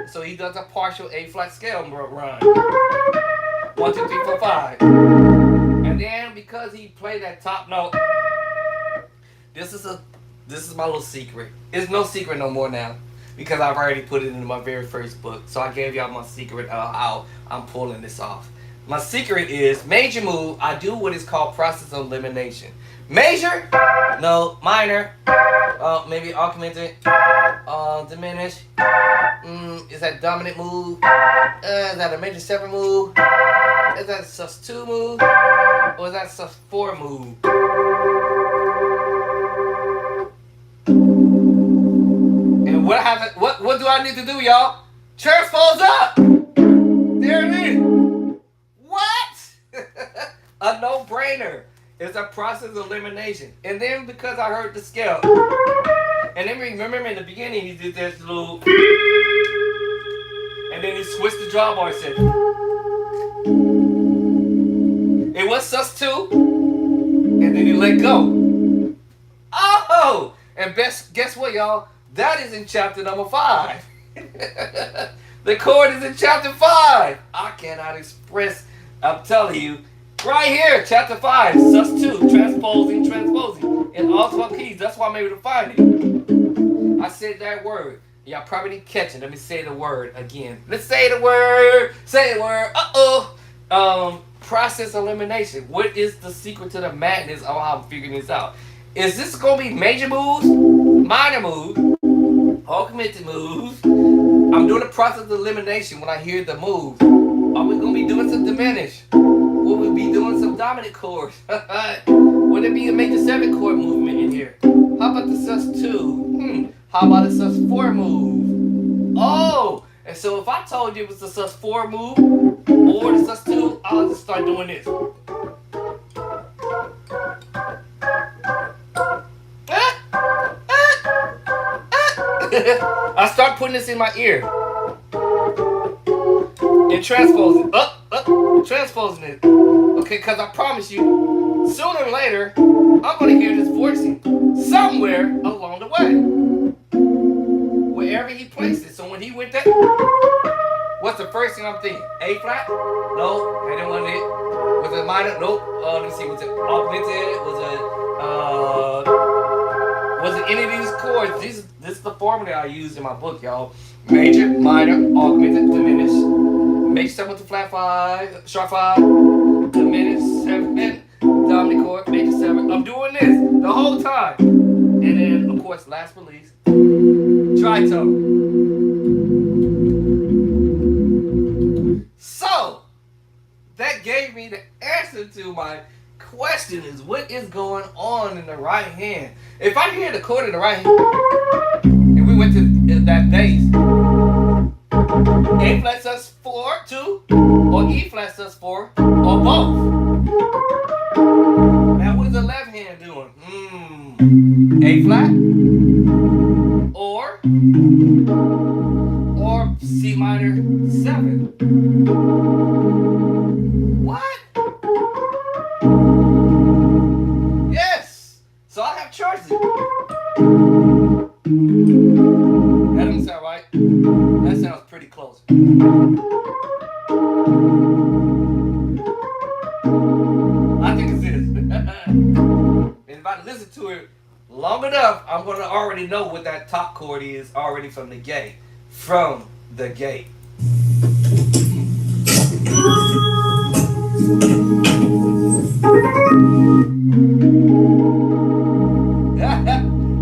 So he does a partial A flat scale run. 1, 2, 3, 4, 5. And then because he played that top note, this is my little secret. It's no secret no more now, because I've already put it in my very first book. So I gave y'all my secret of how I'm pulling this off. My secret is major move. I do what is called process of elimination. Major, no, minor, maybe augmented, diminish. Is that dominant move? Is that a major 7 move? Is that a sus 2 move? Or is that a sus 4 move? What happens? What do I need to do, y'all? Transpose up. There it is. What? A no-brainer. It's a process of elimination. And then because I heard the scale, and then remember in the beginning he did this little, and then he switched the drawbar and said, it was sus 2, and then he let go. Oh, and guess what, y'all? That is in chapter number 5. The chord is in chapter 5. I cannot express, I'm telling you, right here, chapter 5, sus 2, transposing, in all 12 keys. That's why I'm able to find it. I said that word. Y'all probably didn't catch it. Let me say the word again. Let's say the word. Say the word. Process elimination. What is the secret to the madness of how I'm figuring this out? Is this going to be major moves, minor moves, augmented moves? I'm doing a process of elimination when I hear the move. Are we going to be doing some diminish? Will we be doing some dominant chords? Would it be a major 7 chord movement in here? How about the sus 2? How about the sus 4 move? Oh, And so if I told you it was the sus4 move or the sus2, I'll just start doing this. I start putting this in my ear and transposing transposing it. Okay, because I promise you, sooner or later, I'm going to hear this voicing somewhere along the way, wherever he placed it. So when he went that, what's the first thing I'm thinking? A flat? No, I didn't want it. Was it minor? Nope. Let me see. Was it augmented? Was it any of these chords? This is the formula I use in my book, y'all. Major, minor, augmented, diminished. Major 7 with the flat 5, sharp 5, diminished 7, dominant chord, major 7. I'm doing this the whole time. And then, of course, last but least, tritone. So, that gave me the answer to my question is what is going on in the right hand. If I hear the chord in the right hand, and we went to that bass, A flat sus4, 2, or E flat sus4, or both. Now what is the left hand doing? A flat, or C minor 7. What? Yes. So I have choices. That doesn't sound right. That sounds pretty close. I think it's this. And if I listen to it long enough, I'm going to already know what that top chord is already from the gate. From the gate.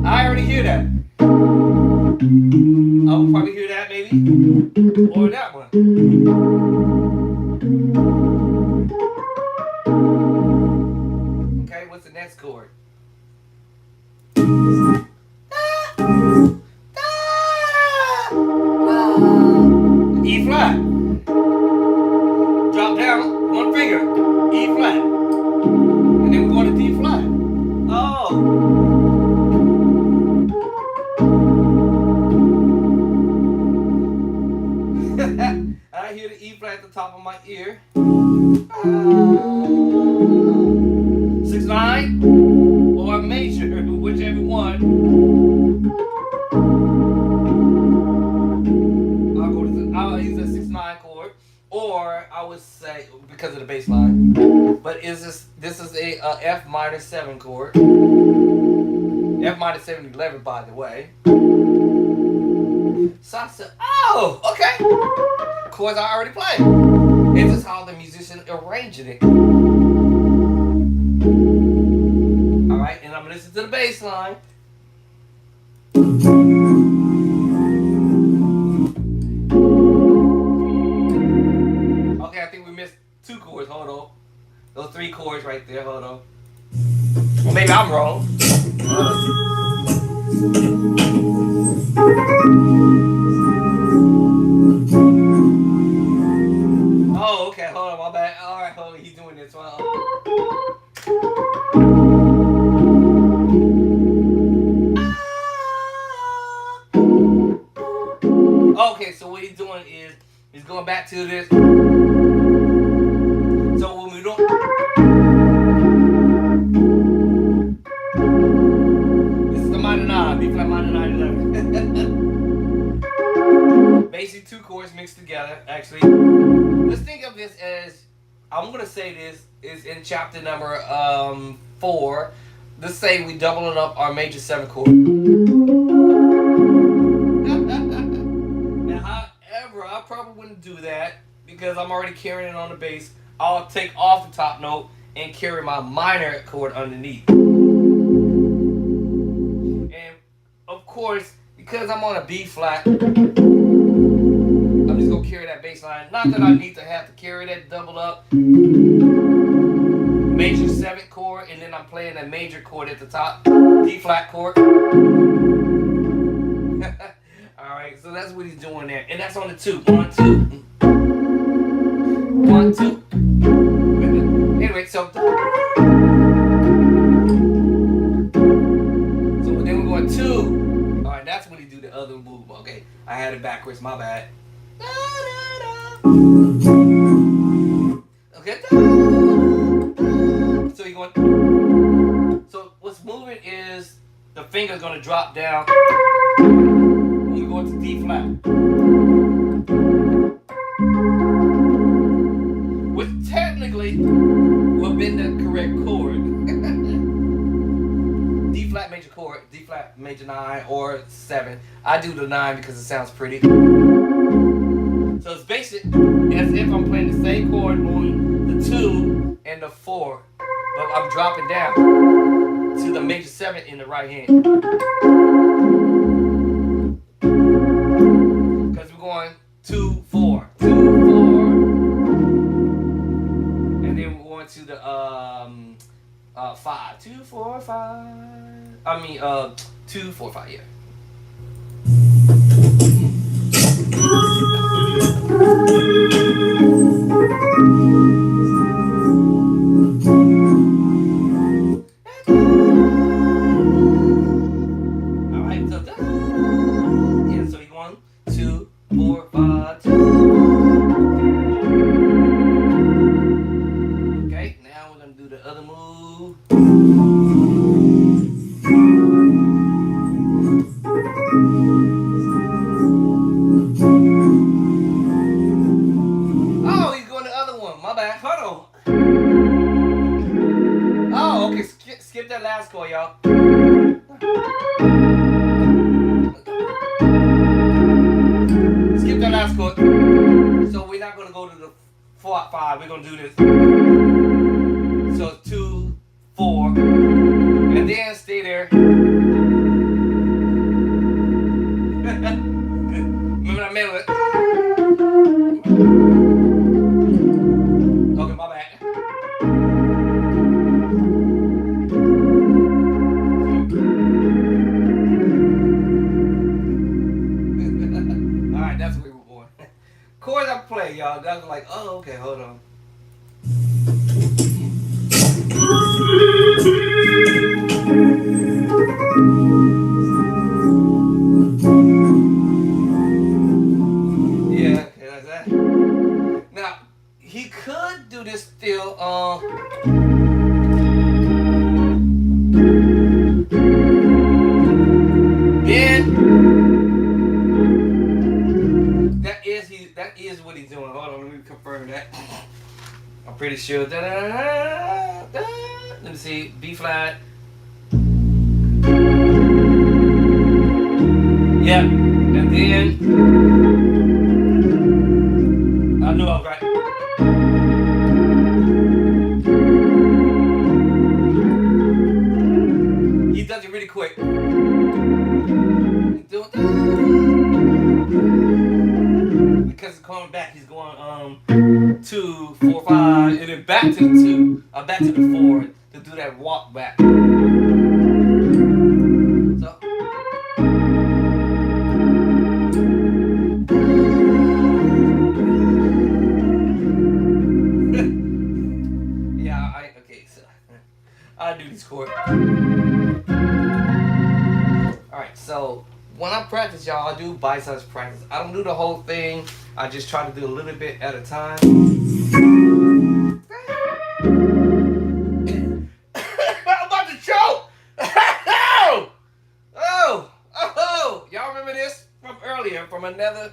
I already hear that. I will probably hear that maybe. Or that one. Okay, what's the next chord? E flat. Drop down one finger. E flat. And then we're going to D flat. Oh. I hear the E flat at the top of my ear. 6/9 or major, whichever one. I'll use a 6/9 chord, or I would say because of the bass line. But this is a F minor 7 chord. F minor 7 11, by the way. So I said, oh, okay. Chords I already played. It's just how the musician arranging it. All right, and I'm gonna listen to the bass line. Okay, I think we missed 2 chords. Hold on. Those 3 chords right there. Hold on. Well, maybe I'm wrong. Oh, okay. Hold on. My bad. All right. Hold on. He's doing this one. Okay, so what he's doing is he's going back to this. So when we don't, this is the minor 9, B flat minor 9 11. Basically 2 chords mixed together. Actually, let's think of this as, I'm gonna say this is in chapter number 4. Let's say we doubling up our major 7 chord. However, I probably wouldn't do that because I'm already carrying it on the bass. I'll take off the top note and carry my minor chord underneath. And of course, because I'm on a B flat, I'm just gonna carry that bass line. Not that I need to have to carry that double up major 7th chord, and then I'm playing a major chord at the top, D flat chord. All right. right, so that's what he's doing there, and that's on the 2. 1, 2, 1, 2. Anyway, so then we're going 2. All right, that's when he do the other move. Okay, I had it backwards. My bad. Okay. So you going. So what's moving is the finger's gonna drop down when we go into D flat, which technically will be the correct chord. D flat major chord, D flat major 9 or 7. I do the 9 because it sounds pretty. So it's basic as if I'm playing the same chord on the 2 and the 4, but I'm dropping down to the major 7 in the right hand. Because we're going 2, 4, 2, 4, and then we're going to the 5, 2, 4, 5. I mean 2, 4, 5. Yeah. Alright, so yeah, so you're going 2, 4, 5, 2. Okay, now we're gonna do the other move. Oh, he's going the other one. My bad. Hold on. Oh, okay. Skip that last chord, y'all. Skip that last chord. So we're not gonna go to the 4, 5. We're gonna do this. So it's 2, 4, and then stay there. Remember that melody? Okay, my bad. Alright, that's where we're going. Chords I play, y'all. That's like, oh, okay, hold on. Yeah, like that. Now, he could do this still. Then that is what he's doing. Hold on, let me confirm that. I'm pretty sure. Let me see. B flat. Yeah, and then I knew I was right. He does it really quick. Because it's coming back, he's going 2, 4, 5, and then back to the 2, back to the 4 to do that walk back. So yeah, okay, so I do these chords. Alright, so when I practice, y'all, I do bite-sized practice. I don't do the whole thing. I just try to do a little bit at a time. I'm about to choke! Oh! Y'all remember this from earlier, from another...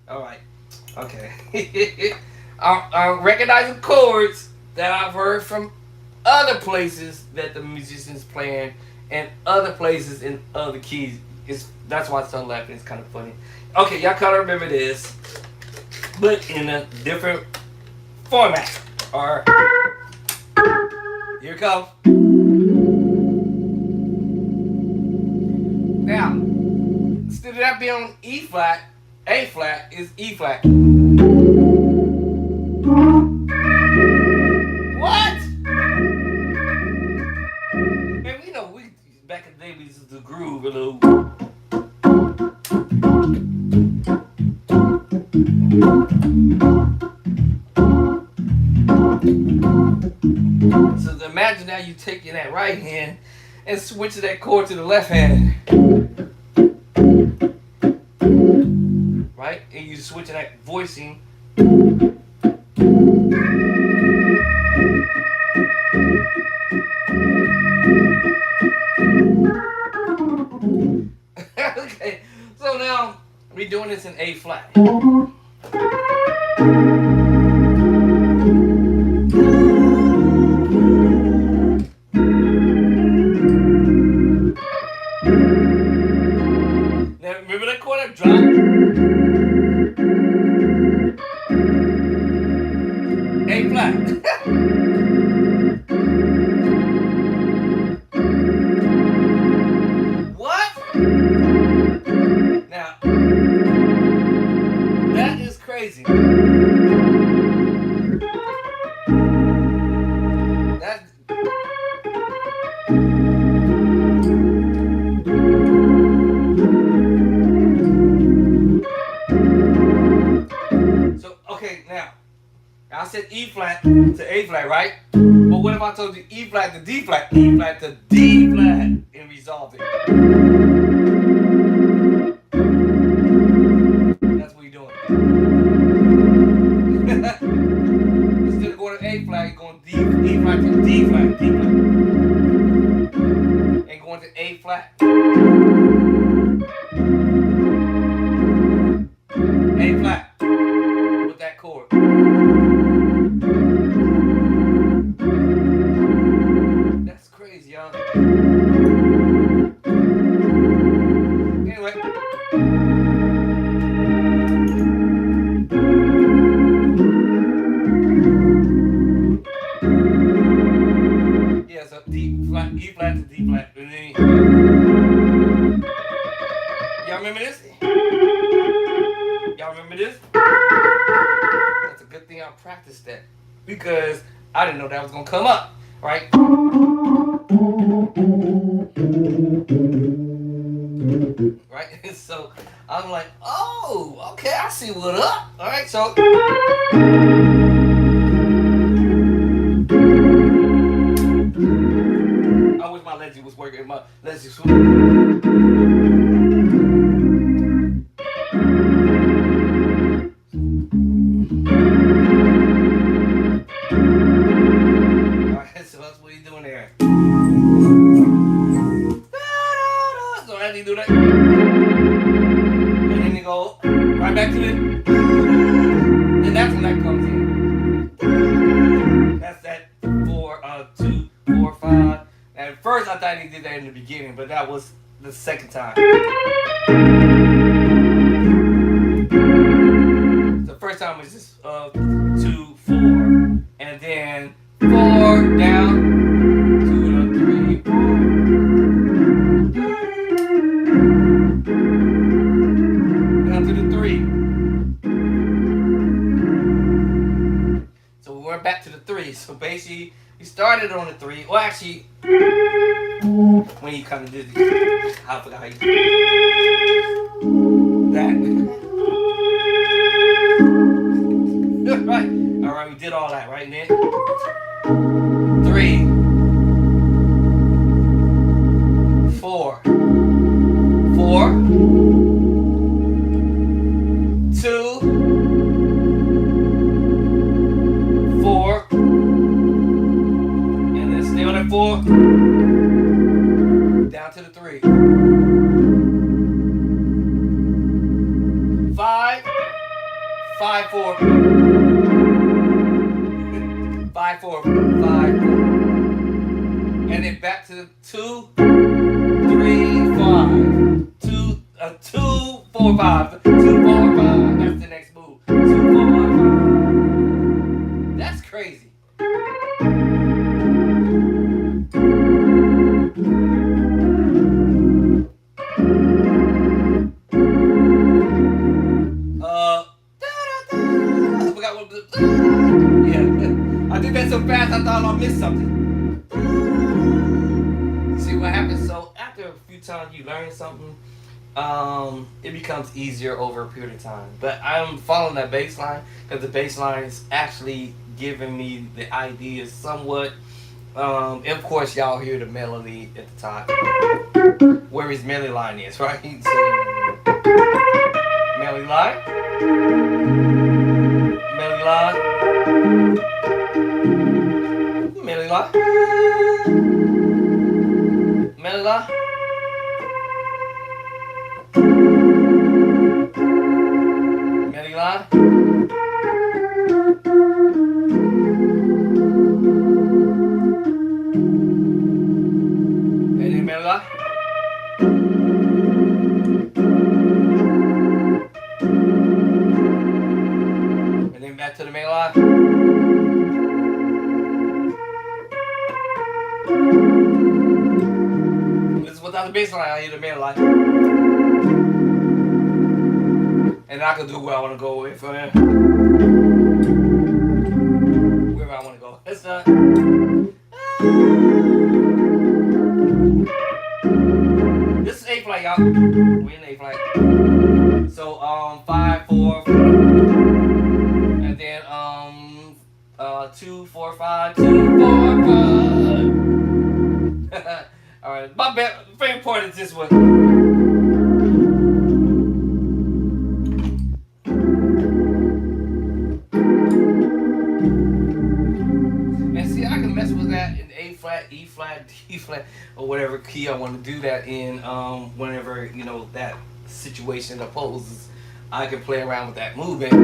Alright, okay. I'm recognizing chords that I've heard from other places that the musicians playing and other places in other keys. That's why I started laughing. It's kind of funny. Okay, y'all kind of remember this, but in a different format. Or here it comes. Now, instead of that being on E flat, A flat is E flat. What? And you know, back in the day we used to groove a little. So imagine now you taking that right hand and switching that chord to the left hand, right? And you switching that voicing. Okay, so now we're doing this in A flat. Now remember that chord I dropped? A flat. What? Now that is crazy. That so okay now. I said E flat to A flat, right? But what if I told you E flat to D flat, E flat to D flat, and resolved it? That's what you're doing. Instead of going to A flat, you're going E flat to D flat, D flat, and going to A flat, A flat with that chord. That's crazy, y'all. Anyway. Yeah, so D flat, E flat to D flat. And then, y'all remember this? Y'all remember this? That's a good thing I practiced that because I didn't know that was gonna come up, right? Right? So I'm like, oh, okay, I see what up. All right, so I wish my legend was working. My legend was. Alright, so that's what he's doing there. So as he do that, and then he go right back to it, and that's when that comes in. That's that 2, 4, 5. At first I thought he did that in the beginning, but that was the second time. The first time was just 2, 4, and then 4 down to the 3, 4. Down to the 3. So we went back to the 3. So basically, we started on the 3. Well, actually, when you kind of did this, I forgot how you did that. Right. Alright, we did all that, right? And then 3, 4, 4, 2, 4, and then stay on that 4, down to the 3, 5, 5, 4, 5, 4, 5, 4, and then back to the 2, 3, 5, 2, 2, 4, 5, 2, 4, 5. That's the next move. 2, 4, 5. That's crazy. I forgot what. Yeah, I did that so fast I thought I missed something. See what happens? So after a few times you learn something, it becomes easier over a period of time. But I'm following that bass line because the bass line is actually giving me the idea somewhat. And of course, y'all hear the melody at the top, where his melody line is, right? So, melody line, melody line, melody line, melody line. Melody line. And then melody line. And then back to the melody line. This is without the bass line. I need the melody line. And I can do where I want to go with it. Wherever I want to go. It's not. This is A flat, y'all. We're in A flat. So 5, 4, and then 2, 4, 5, 2, 4, 5. All right, my favorite part is this one. A flat, E flat, D flat, or whatever key I want to do that in. Whenever that situation opposes, I can play around with that movement.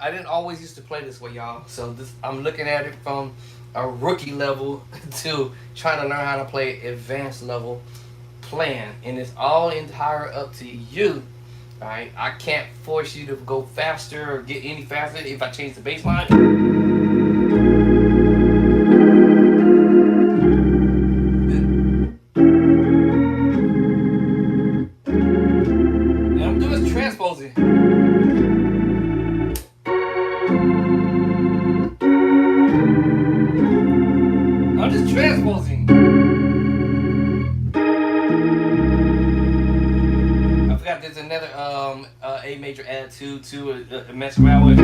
I didn't always used to play this way, y'all. So I'm looking at it from a rookie level to trying to learn how to play advanced level playing, and it's all entire up to you. All right, I can't force you to go faster or get any faster if I change the bass line. And I'm doing transposing. I'm just transposing. I forgot there's another A major add to mess around with.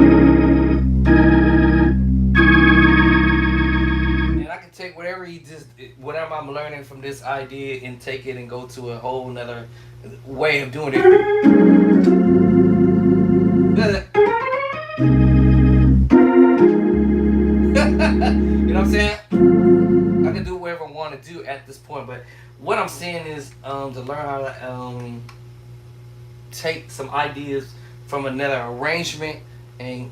And I can take whatever I'm learning from this idea and take it and go to a whole nother way of doing it. You know what I'm saying? I can do whatever I want to do at this point, but what I'm saying is to learn how to take some ideas from another arrangement and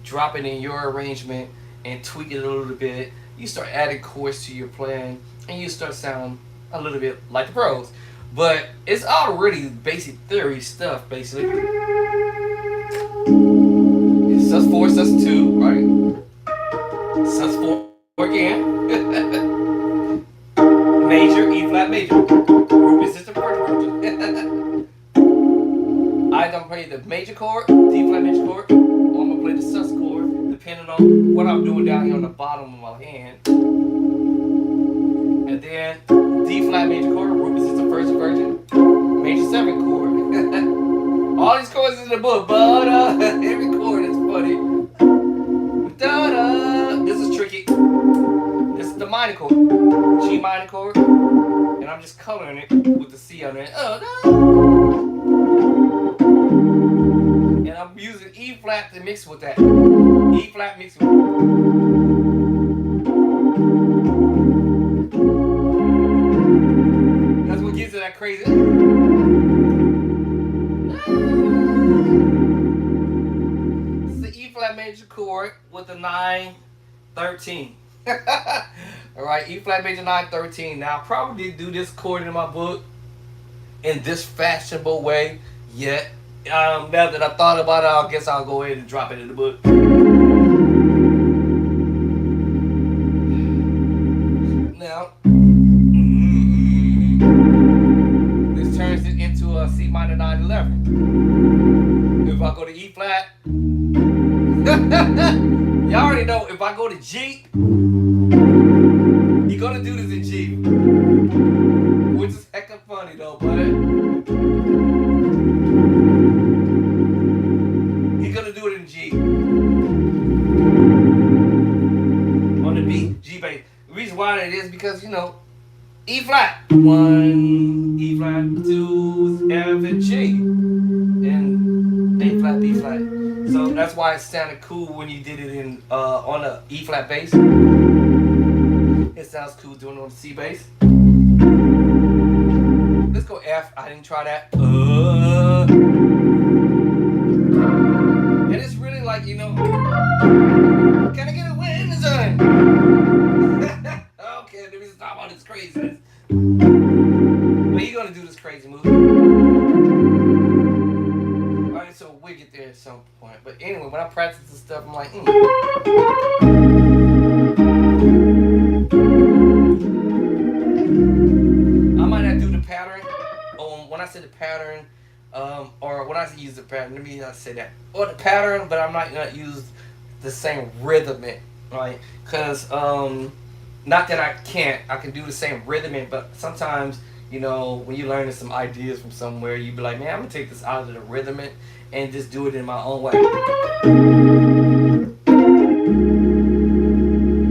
drop it in your arrangement and tweak it a little bit. You start adding chords to your playing, and you start sounding a little bit like the pros. But it's already basic theory stuff, basically. Sus4, sus2, right? Sus4 again. Major, E flat major. Group is just a first version. I'm gonna play the major chord, D flat major chord, or I'm gonna play the sus chord, depending on what I'm doing down here on the bottom of my hand. And then D flat major chord, group is just the first version, major 7 chord. All these chords in the book, but every chord is funny. Da-da. This is tricky. This is the minor chord, G minor chord, and I'm just coloring it with the C on it. And I'm using E flat to mix with that. E flat mixed with. That's what gives it that crazy. It's the E flat major chord with the 9-13. Alright, E flat major 9-13. Now I probably didn't do this chord in my book in this fashionable way yet. Now that I thought about it, I guess I'll go ahead and drop it in the book. Now, this turns it into a C minor 9-11. If I go to E flat, Y'all already know if I go to G, you're gonna do this in G. Which is hecka funny though, but he's gonna do it in G. On the B, G bass. The reason why that is because, E flat. 1, E flat, 2, F and G. And A flat, B flat. So that's why it sounded cool when you did it in on the E flat bass. It sounds cool doing it on the C bass. Let's go F. I didn't try that. And it's really like, can I get a win, son? Okay, let me stop all this craziness. But you're gonna do this crazy move. Alright, so we'll get there at some point. But anyway, when I practice this stuff, I'm like, I might not do the pattern. When I say the pattern, or when I use the pattern, let me not say that. Or the pattern, but I might not use the same rhythm, right? Because, not that I can't, I can do the same rhythm, but sometimes, when you're learning some ideas from somewhere, you be like, man, I'm going to take this out of the rhythm and just do it in my own way.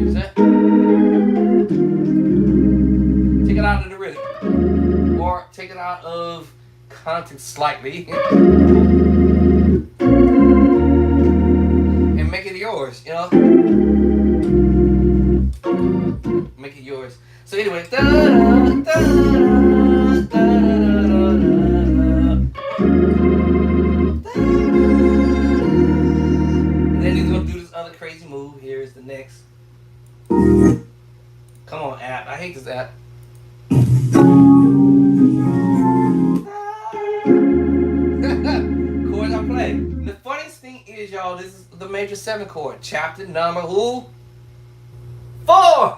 Is that? Take it out of the rhythm. Or take it out of context slightly. And make it yours, Make it yours. So anyway, and then he's gonna do this other crazy move. Here's the next. Come on, app. I hate this app. Chords I play. The funniest thing is, y'all, this is the major 7 chord. Chapter number who? 4.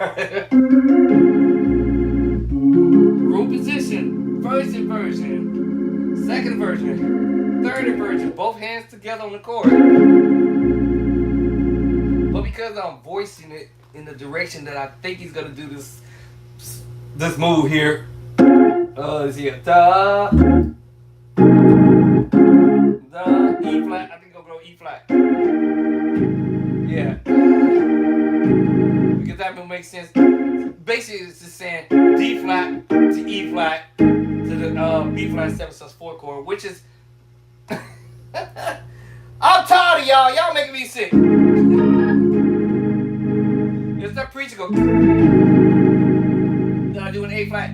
Root position. First inversion. Second inversion. Third inversion. Both hands together on the chord. But because I'm voicing it in the direction that I think he's gonna do this move here. Let's see. Da, E flat. I think I'll go E flat. Yeah. Because that will make sense. Basically, it's just saying D flat to E flat to the B flat 7/4 chord, which is. I'm tired of y'all. Y'all making me sick. It's that preacher go. Then I do an A flat.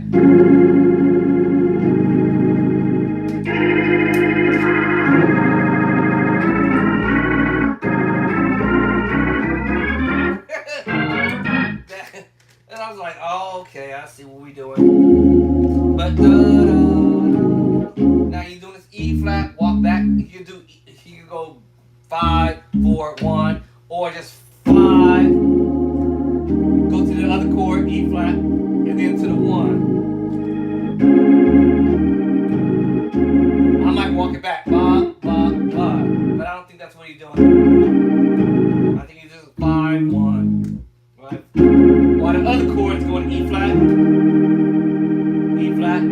And I was like, oh, okay, I see what we doing. But now you're doing this E flat, walk back. You can go 5, 4, 1, or just 5. Go to the other chord, E flat, and then to the 1. I might walk it back, ba, ba, ba. But I don't think that's what you're doing. I think you're just 5, 1. Right? While the other chord's going E flat, E flat.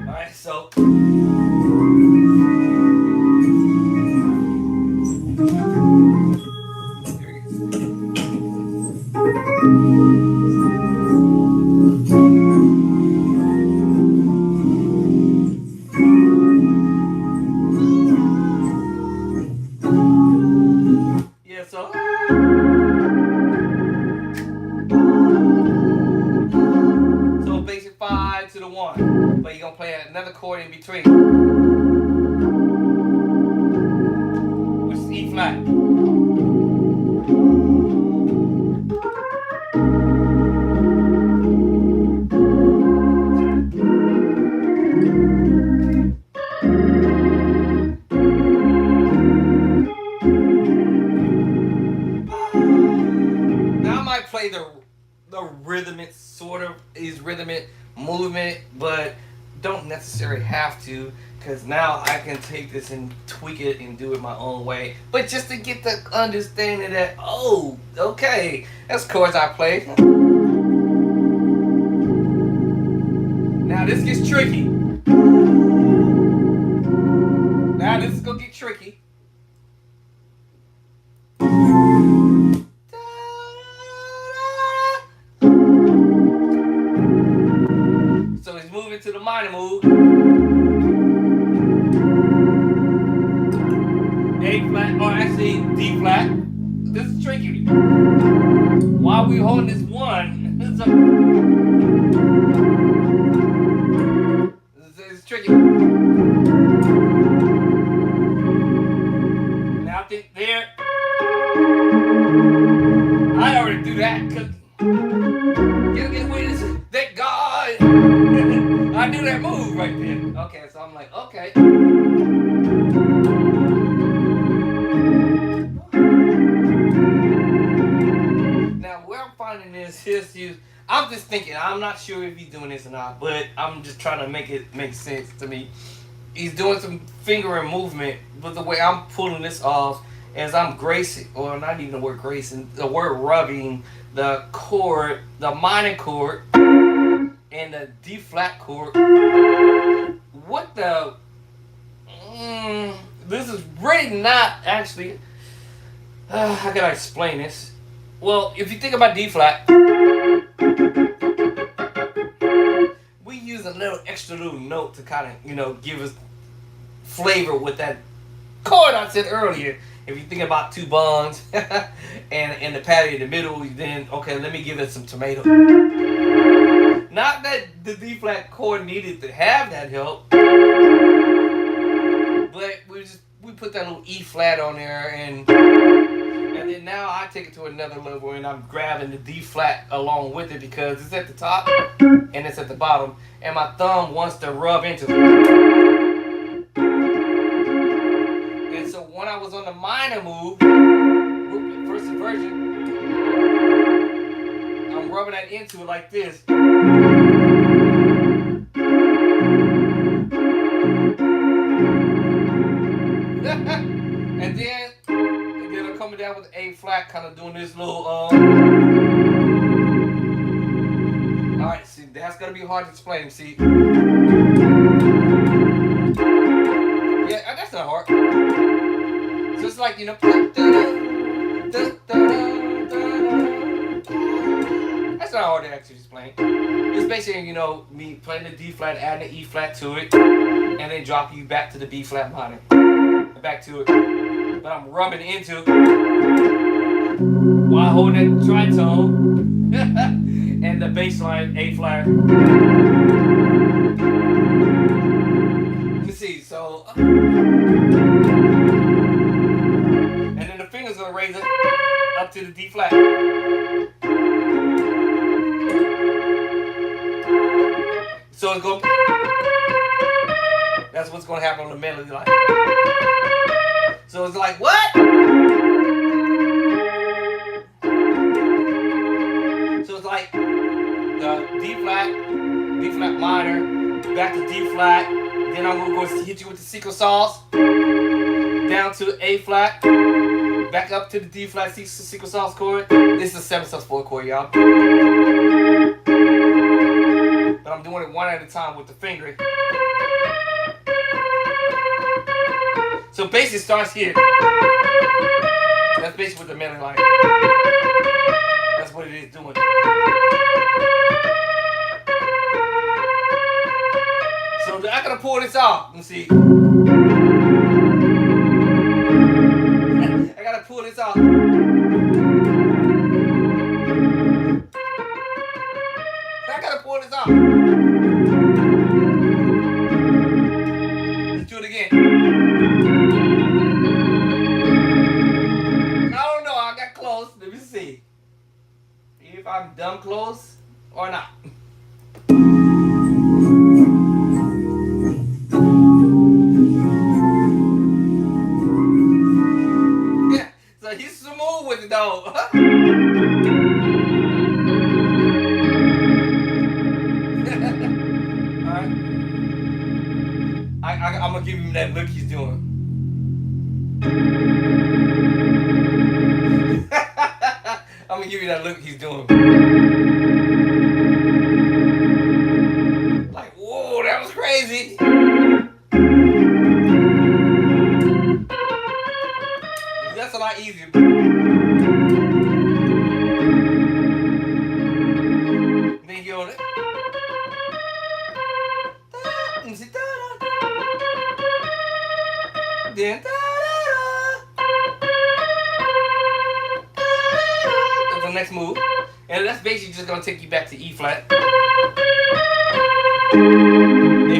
Alright, so. Yeah, so. So basic 5 to the 1. But you're going to play another chord in between. Which is E flat. Now I might play the rhythmic sort sort of is rhythmic movement, but don't necessarily have to, because now I can take this and tweak it and do it my own way. But just to get the understanding that, oh, okay, that's chords I play. Now this gets tricky. Now this is gonna get tricky. So he's moving to the minor move. A flat, or actually D flat. This is tricky. While we holding this one, it's tricky. Now I think there, I already do that. Get away this. Thank God. I do that move right there. Okay, so I'm like, okay. Now where I'm finding this is I'm just thinking, I'm not sure if he's doing this or not, but I'm just trying to make it make sense to me. He's doing some fingering movement, but the way I'm pulling this off is I'm gracing, or not even the word gracing, the word rubbing the chord, the minor chord, and the D flat chord. What the? This is really not actually. How can I explain this? Well, if you think about D flat, we use a little extra little note to kind of, give us flavor with that chord I said earlier. If you think about two buns and the patty in the middle, then okay, let me give it some tomato. Not that the D flat chord needed to have that help, but we put that little E flat on there, and then now I take it to another level, and I'm grabbing the D flat along with it because it's at the top and it's at the bottom, and my thumb wants to rub into it. And so when I was on the minor move, first inversion, I'm rubbing that into it like this. and then I'm coming down with A flat, kind of doing this little Alright, see, that's gonna be hard to explain, see. Yeah, that's not hard. So it's like, that's not hard to actually explain. It's basically, me playing the D flat, adding the E flat to it, and then dropping you back to the B flat minor. Back to it. But I'm rubbing into while holding that tritone and the bass line A flat. Let me see, so and then the fingers gonna raise it up to the D flat. So it's going. That's what's gonna happen on the melody line. So it's like what? So it's like the D flat minor, back to D flat. Then I'm gonna go hit you with the secret sauce. Down to A flat. Back up to the D flat secret sauce chord. This is a 7/4 chord, y'all. But I'm doing it one at a time with the fingering. So basically it starts here. That's basically what the melody line. That's what it is doing. So I gotta pull this off. Let me see. I gotta pull this off. I gotta pull this off. Let's do it again. I don't know, I got close. Let me see if I'm dumb close or not. Yeah, so he's smooth with it though. gonna give him that look he's doing. I'm gonna give you that look he's doing. Like, whoa, that was crazy. That's a lot easier. Then you on it. Then that's the next move. And that's basically just gonna take you back to E flat. A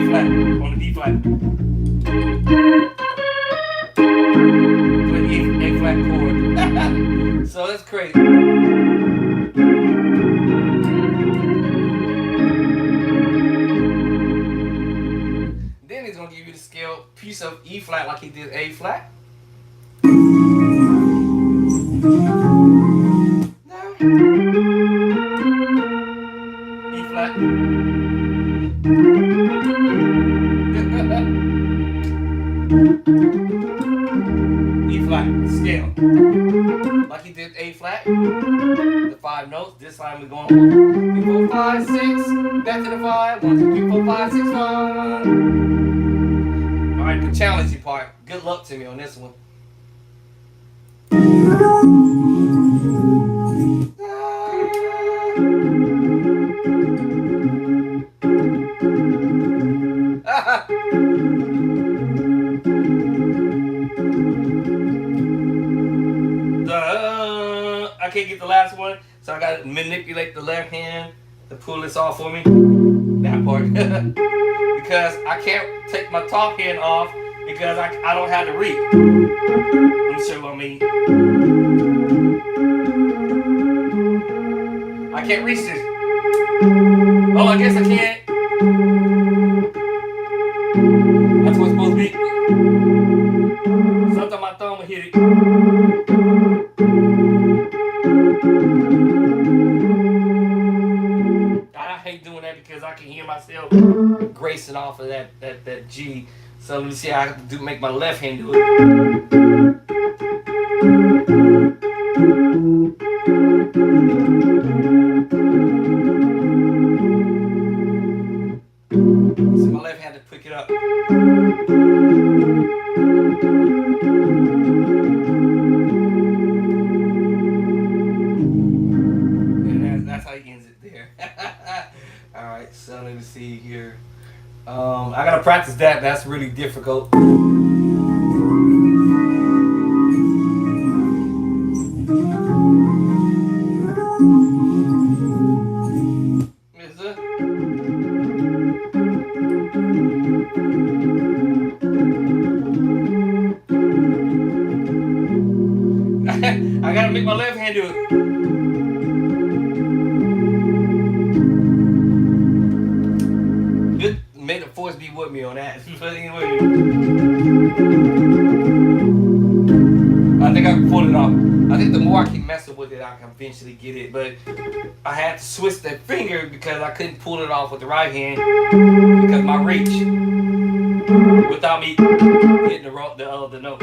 flat on the D flat. Play A flat chord. So that's crazy. Then he's gonna give you the scale piece of E flat like he did A flat. E flat. E flat scale. Like he did A flat. The 5 notes. This time we're going 1, 2, 3, 4, 5, 6. Back to the 5. 1, 2, 3, 4, 5, 6, 5. Alright, the challenging part. Good luck to me on this one. I can't get the last one, so I gotta manipulate the left hand to pull this off for me. That part. Because I can't take my top hand off because I don't have the reach. Let me show you what I mean. I can't reach this. Oh, I guess I can't. That's what it's supposed to be. Sometimes my thumb will hit it. I hate doing that because I can hear myself gracing off of that G. So let me see how I can make my left hand do it. So my left hand to pick it up. And that's how he ends it there. Alright, so let me see here. I gotta practice that. That's really difficult. Is it? I gotta make my left hand do it. May the force be with me on that. But anyway, I think I can pull it off. I think the more I keep messing with it, I can eventually get it. But I had to switch that finger because I couldn't pull it off with the right hand because my reach without me hitting the note.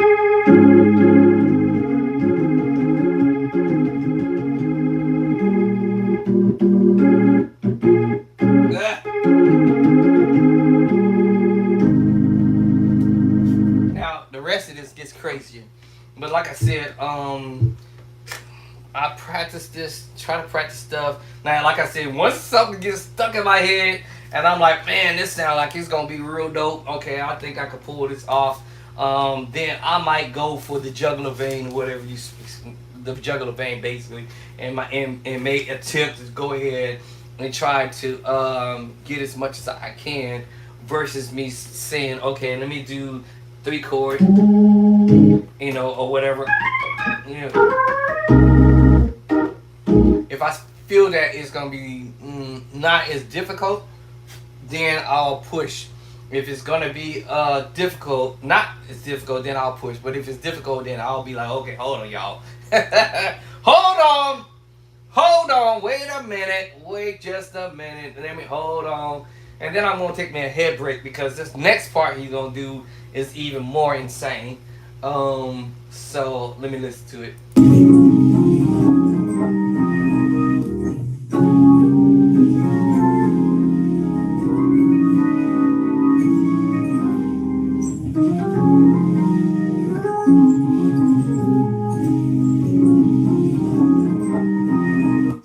The rest of this gets crazier, but like I said, I practice this, try to practice stuff. Now, like I said, once something gets stuck in my head, and I'm like, man, this sounds like it's gonna be real dope. Okay, I think I could pull this off. Then I might go for the jugular vein, whatever the jugular vein, basically, and may attempt to go ahead and try to get as much as I can, versus me saying, okay, let me do 3 chord, or whatever. If I feel that it's gonna be not as difficult, then I'll push. If it's gonna be difficult, not as difficult, then I'll push. But if it's difficult, then I'll be like, okay, hold on, y'all. Hold on, wait a minute, wait just a minute. Let me hold on. And then I'm gonna take me a head break because this next part he's gonna do is even more insane. So let me listen to it.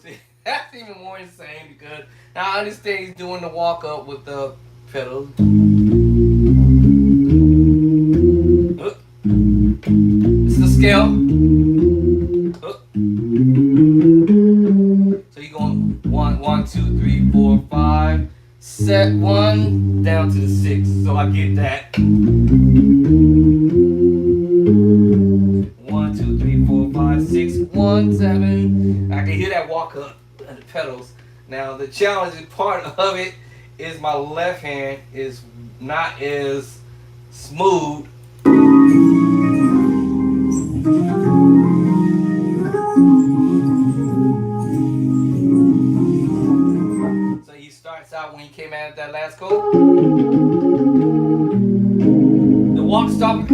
See, that's even more insane because now I understand he's doing the walk up with the pedals. This is the scale. So you going one, one, two, three, four, five, set one down to the six. So I get that. One, two, three, four, five, six, one, seven. I can hear that walk up and the pedals. Now the challenging part of it is my left hand is not as smooth. So he starts out when he came out at that last chord. The walk stop.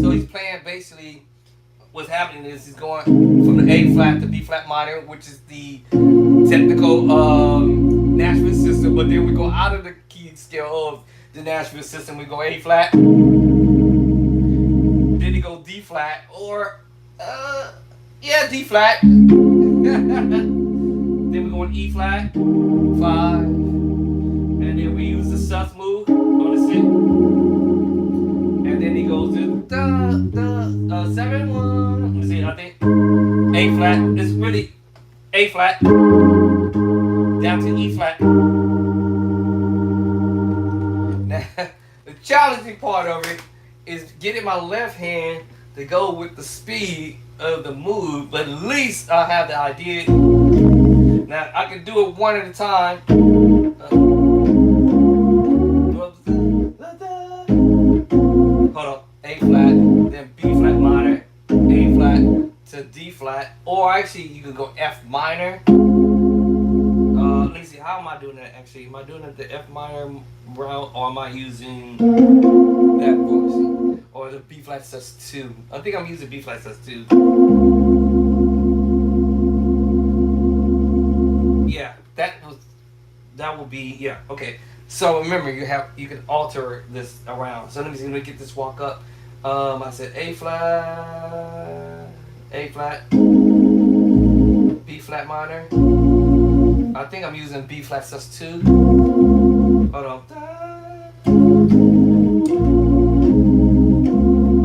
So he's playing basically what's happening is he's going from the A flat to B flat minor, which is the technical Nashville system, but then we go out of the key scale of the Nashville system. We go A flat, then he go D flat, or D flat. Then we go on E flat, 5, and then we use the sus move on the 6, and then he goes to the 7 1. Let me see, I think A flat. It's really A flat down to E flat. Now, the challenging part of it is getting my left hand to go with the speed of the move, but at least I have the idea. Now I can do it one at a time. Hold on, A flat, then B flat minor, A flat to D flat, or actually you can go F minor. Let me see, how am I doing that actually? Am I doing it the F minor route, or am I using that voice? Or the B flat sus2? I think I'm using B flat sus2. Yeah, that will be, yeah, okay. So remember, you can alter this around. So let me see, let me get this walk up. I said A flat, B flat minor. I think I'm using B flat sus2. Hold on.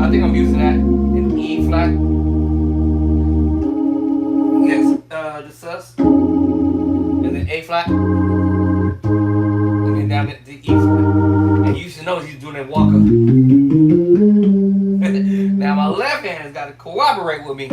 I think I'm using that in E flat. Yes, the sus. And then A flat. And then down to the E flat. And you should know he's doing that walk up. Now my left hand has got to cooperate with me.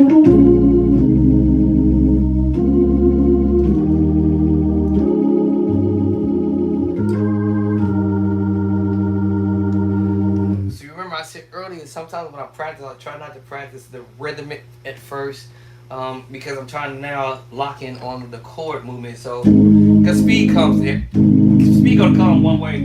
I said earlier, sometimes when I practice, I try not to practice the rhythmic at first, because I'm trying to now lock in on the chord movement. So, because speed comes there, speed gonna come one way.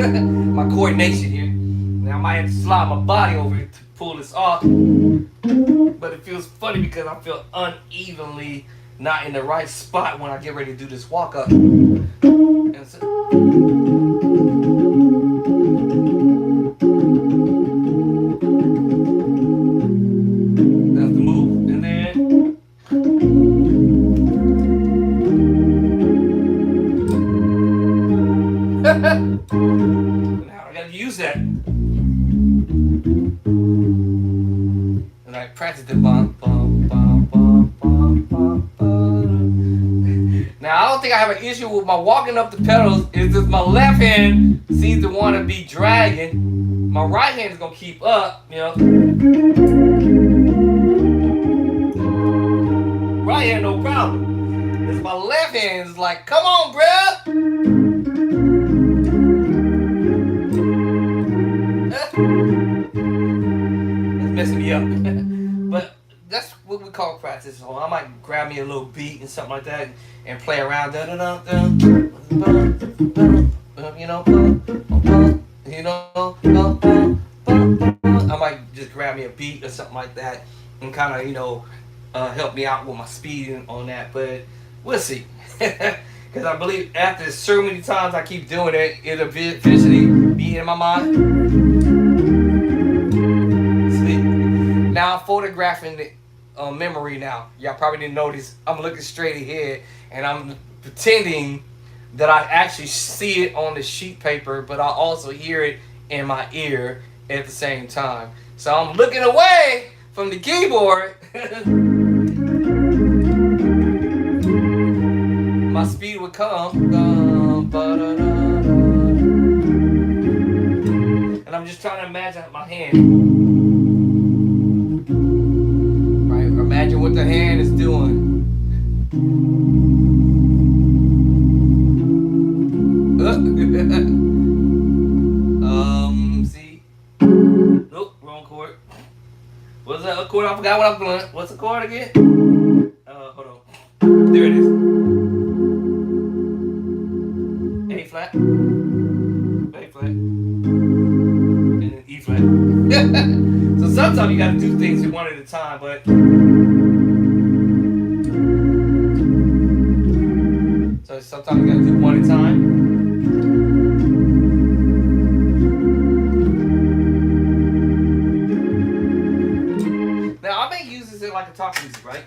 My coordination here. Now I might have to slide my body over to pull this off, but it feels funny because I feel unevenly not in the right spot when I get ready to do this walk up. And so, that's the move, and then now I gotta use that. And I practice the bum bum bum bum bum bum bum. Now I don't think I have an issue with my walking up the pedals. It's just my left hand seems to want to be dragging. My right hand is gonna keep up, you know. Right hand, no problem. It's my left hand is like, come on, bruh. messing me up. But that's what we call practice. So I might grab me a little beat and something like that and play around. You know, I might just grab me a beat or something like that and kind of, help me out with my speed on that. But we'll see. Because I believe after so many times I keep doing it, it'll eventually be in my mind. See? Now I'm photographing the memory now. Y'all probably didn't notice. I'm looking straight ahead and I'm pretending that I actually see it on the sheet paper, but I also hear it in my ear at the same time. So I'm looking away from the keyboard. My speed would come. And I'm just trying to imagine my hand. Right? Imagine what the hand is doing. See? Nope, wrong chord. What's that chord? I forgot what I'm doing. What's the chord again? Hold on. There it is. A flat. A flat. And then E flat. So sometimes you gotta do things one at a time, but so sometimes you gotta do one at a time. Now I may use this in like a talk music, right?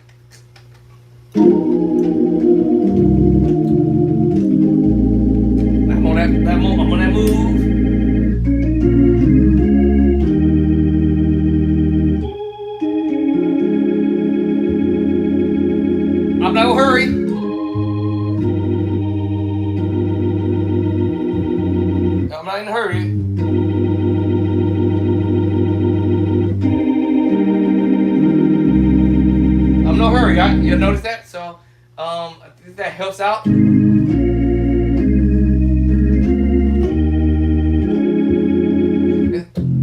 I'm on that move. I'm no hurry. I'm not in a hurry. I'm no hurry. You notice that? So, I think that helps out.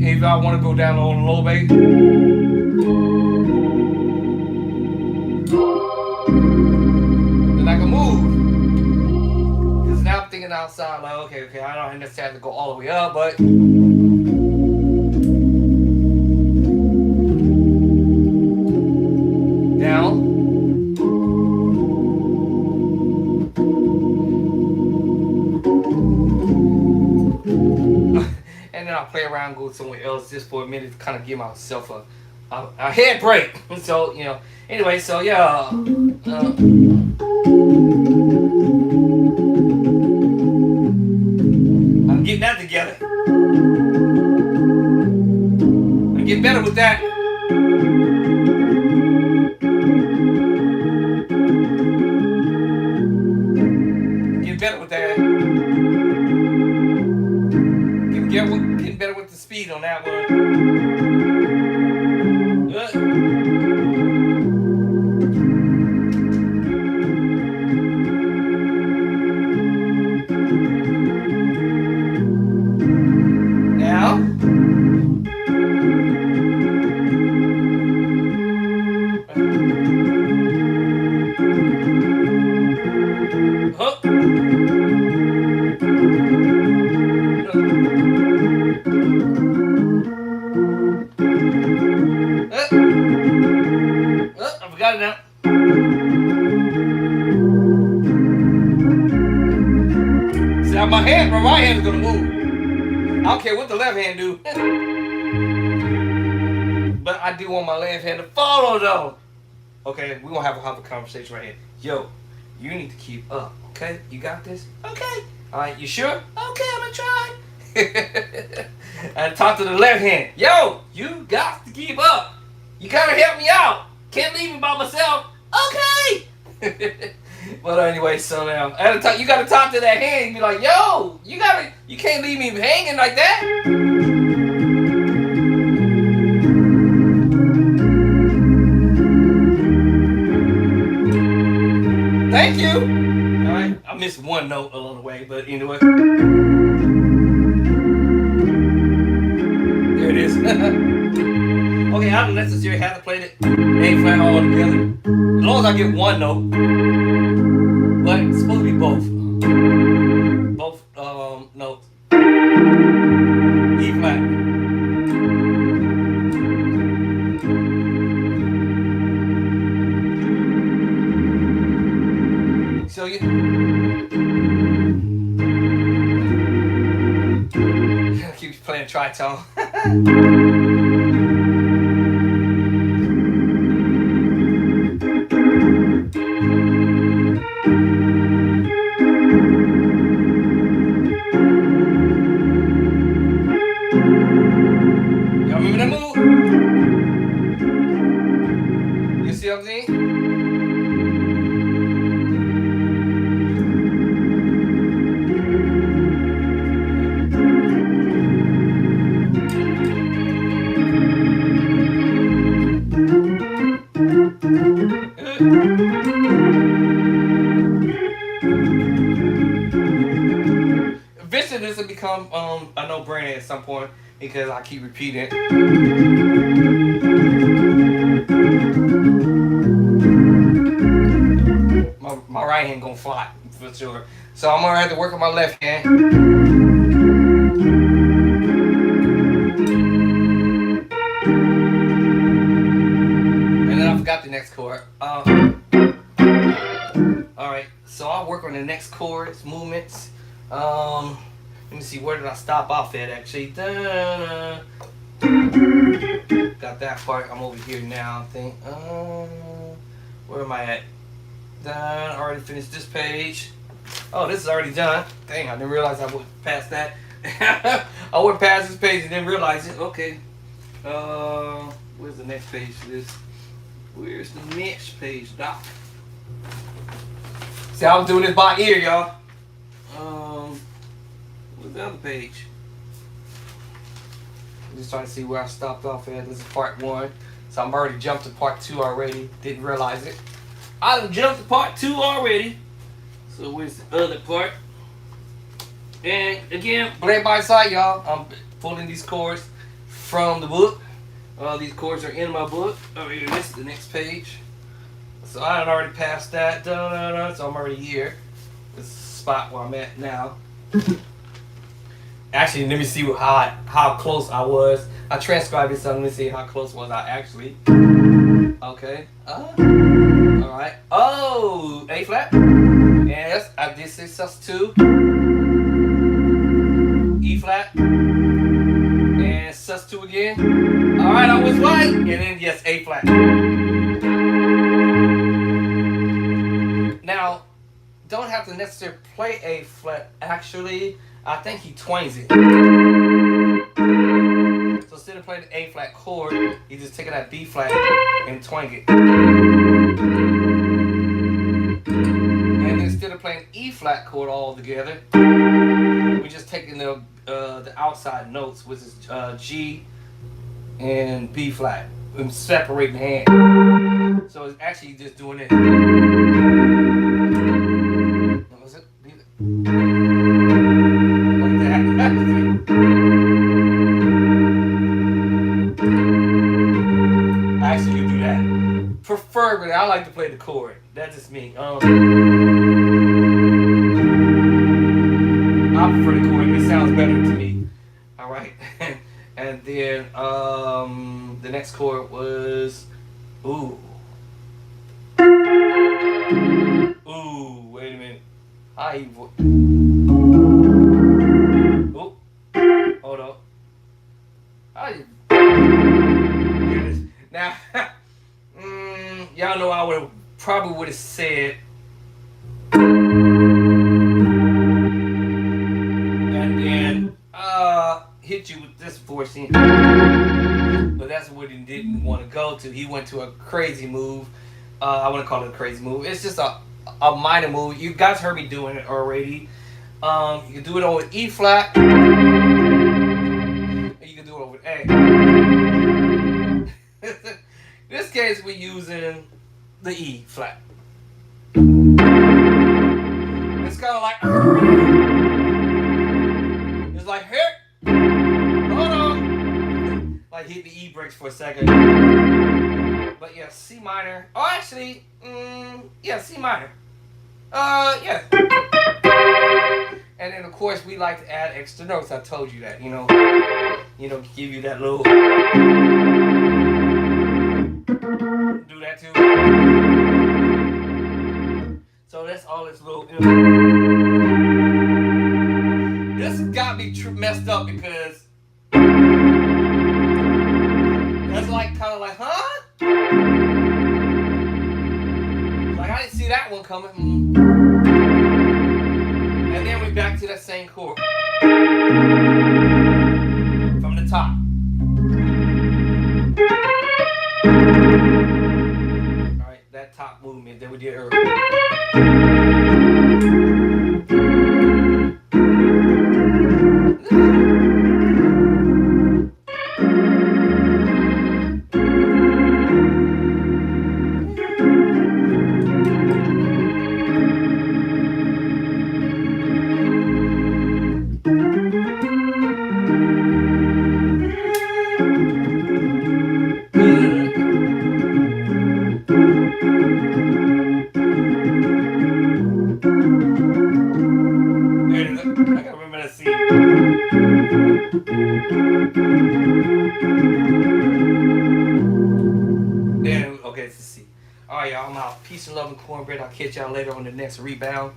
If I want to go down on the low bass, then I can move. Because now I'm thinking outside, like, okay, I don't necessarily have to go all the way up, but down. And then I'll play around and go somewhere else just for a minute to kind of give myself a head break. So, anyway, so yeah. I'm getting that together. I'm getting better with that. Getting better with that. Getting better with the speed on that one. Now. Huh. I forgot it now. See, my right hand is gonna move. I don't care what the left hand do. But I do want my left hand to follow though. Okay, we're gonna have a conversation right here. Yo, you need to keep up, okay? You got this? Okay. Alright, you sure? Okay, I'm gonna try. And talk to the left hand. Yo, you got to keep up. You gotta help me out. Can't leave me by myself. Okay. But anyway, so now you gotta talk to that hand and be like, yo, you can't leave me hanging like that. Thank you. Alright, I missed one note along the way, but anyway. Okay, I don't necessarily have to play the A flat all together. As long as I get one note. But it's supposed to be both. Both notes. E flat. So you keep playing tritone. Y'all remember that move? You see what I'm saying? Eventually, this will become a no-brainer at some point because I keep repeating it. My right hand gonna fly for sure. So I'm gonna have to work on my left hand. And then I forgot the next chord. Alright, so I'll work on the next chords, movements. Let me see, where did I stop off at actually? Da-da-da. Got that part. I'm over here now, I think. Where am I at? Done. Already finished this page. Oh, this is already done. Dang, I didn't realize I went past that. I went past this page and didn't realize it. Okay. Where's the next page for this? Where's the next page, Doc? See, I was doing this by ear, y'all. Where's the other page? I'm just trying to see where I stopped off at. This is part 1. So I'm already jumped to part 2 already. Didn't realize it. I done jumped to part 2 already. So where's the other part? And again, play by side, y'all. I'm pulling these chords from the book. These chords are in my book. Oh, here, this is the next page. So I had already passed that. So I'm already here. This is the spot where I'm at now. Actually, let me see how close I was. I transcribed it, so let me see how close was I actually. Okay. Alright. Oh, A flat. Yes, I did say sus2. E flat. And sus2 again. Alright, I was right. And then, yes, A flat. Now, don't have to necessarily play A flat. Actually, I think he twangs it. So instead of playing the A flat chord, he just taking that B flat and twang it. And instead of playing E flat chord all together, we're just taking the outside notes, which is G and B flat, and separating the hand. So it's actually just doing it. Was it? Like that. Actually, you do that. Preferably, I like to play the chord. That's just me. I prefer the chord. It sounds better to me. All right. And then the next chord was ooh. Ooh, wait a minute. Oh, hold up. Here it is. Now, y'all know I probably would have said, and then hit you with this voicing, but that's what he didn't want to go to. He went to a crazy move. I wouldn't call it a crazy move. It's just a minor move. You guys heard me doing it already. You can do it over E flat. And you can do it over A. In this case, we're using the E flat. It's kind of like, it's like, here, hold on, like hit the E brakes for a second. But yeah, C minor. Oh, actually, yeah, C minor. Yeah. And then of course we like to add extra notes. I told you that, give you that little. Do that too. So that's all this little. This got me messed up because that's like kind of like, huh? Like I didn't see that one coming. And then we back to that same chord from the top. All right, that top movement that we did earlier. Alright, y'all, I'm out. Peace and love and cornbread. I'll catch y'all later on the next rebound.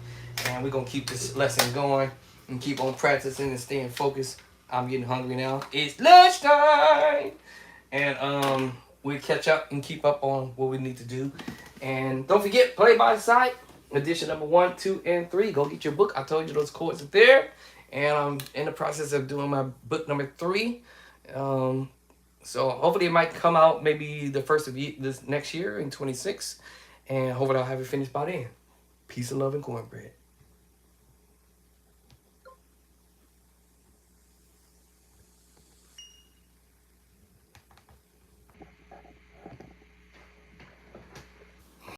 And we're going to keep this lesson going and keep on practicing and staying focused. I'm getting hungry now. It's lunchtime! And we'll catch up and keep up on what we need to do. And don't forget, Play by Sight, edition number 1, 2, and 3. Go get your book. I told you those chords are there. And I'm in the process of doing my book number 3. So hopefully it might come out maybe the first of this next year in 26. And hopefully I'll have it finished by then. Peace and love and cornbread.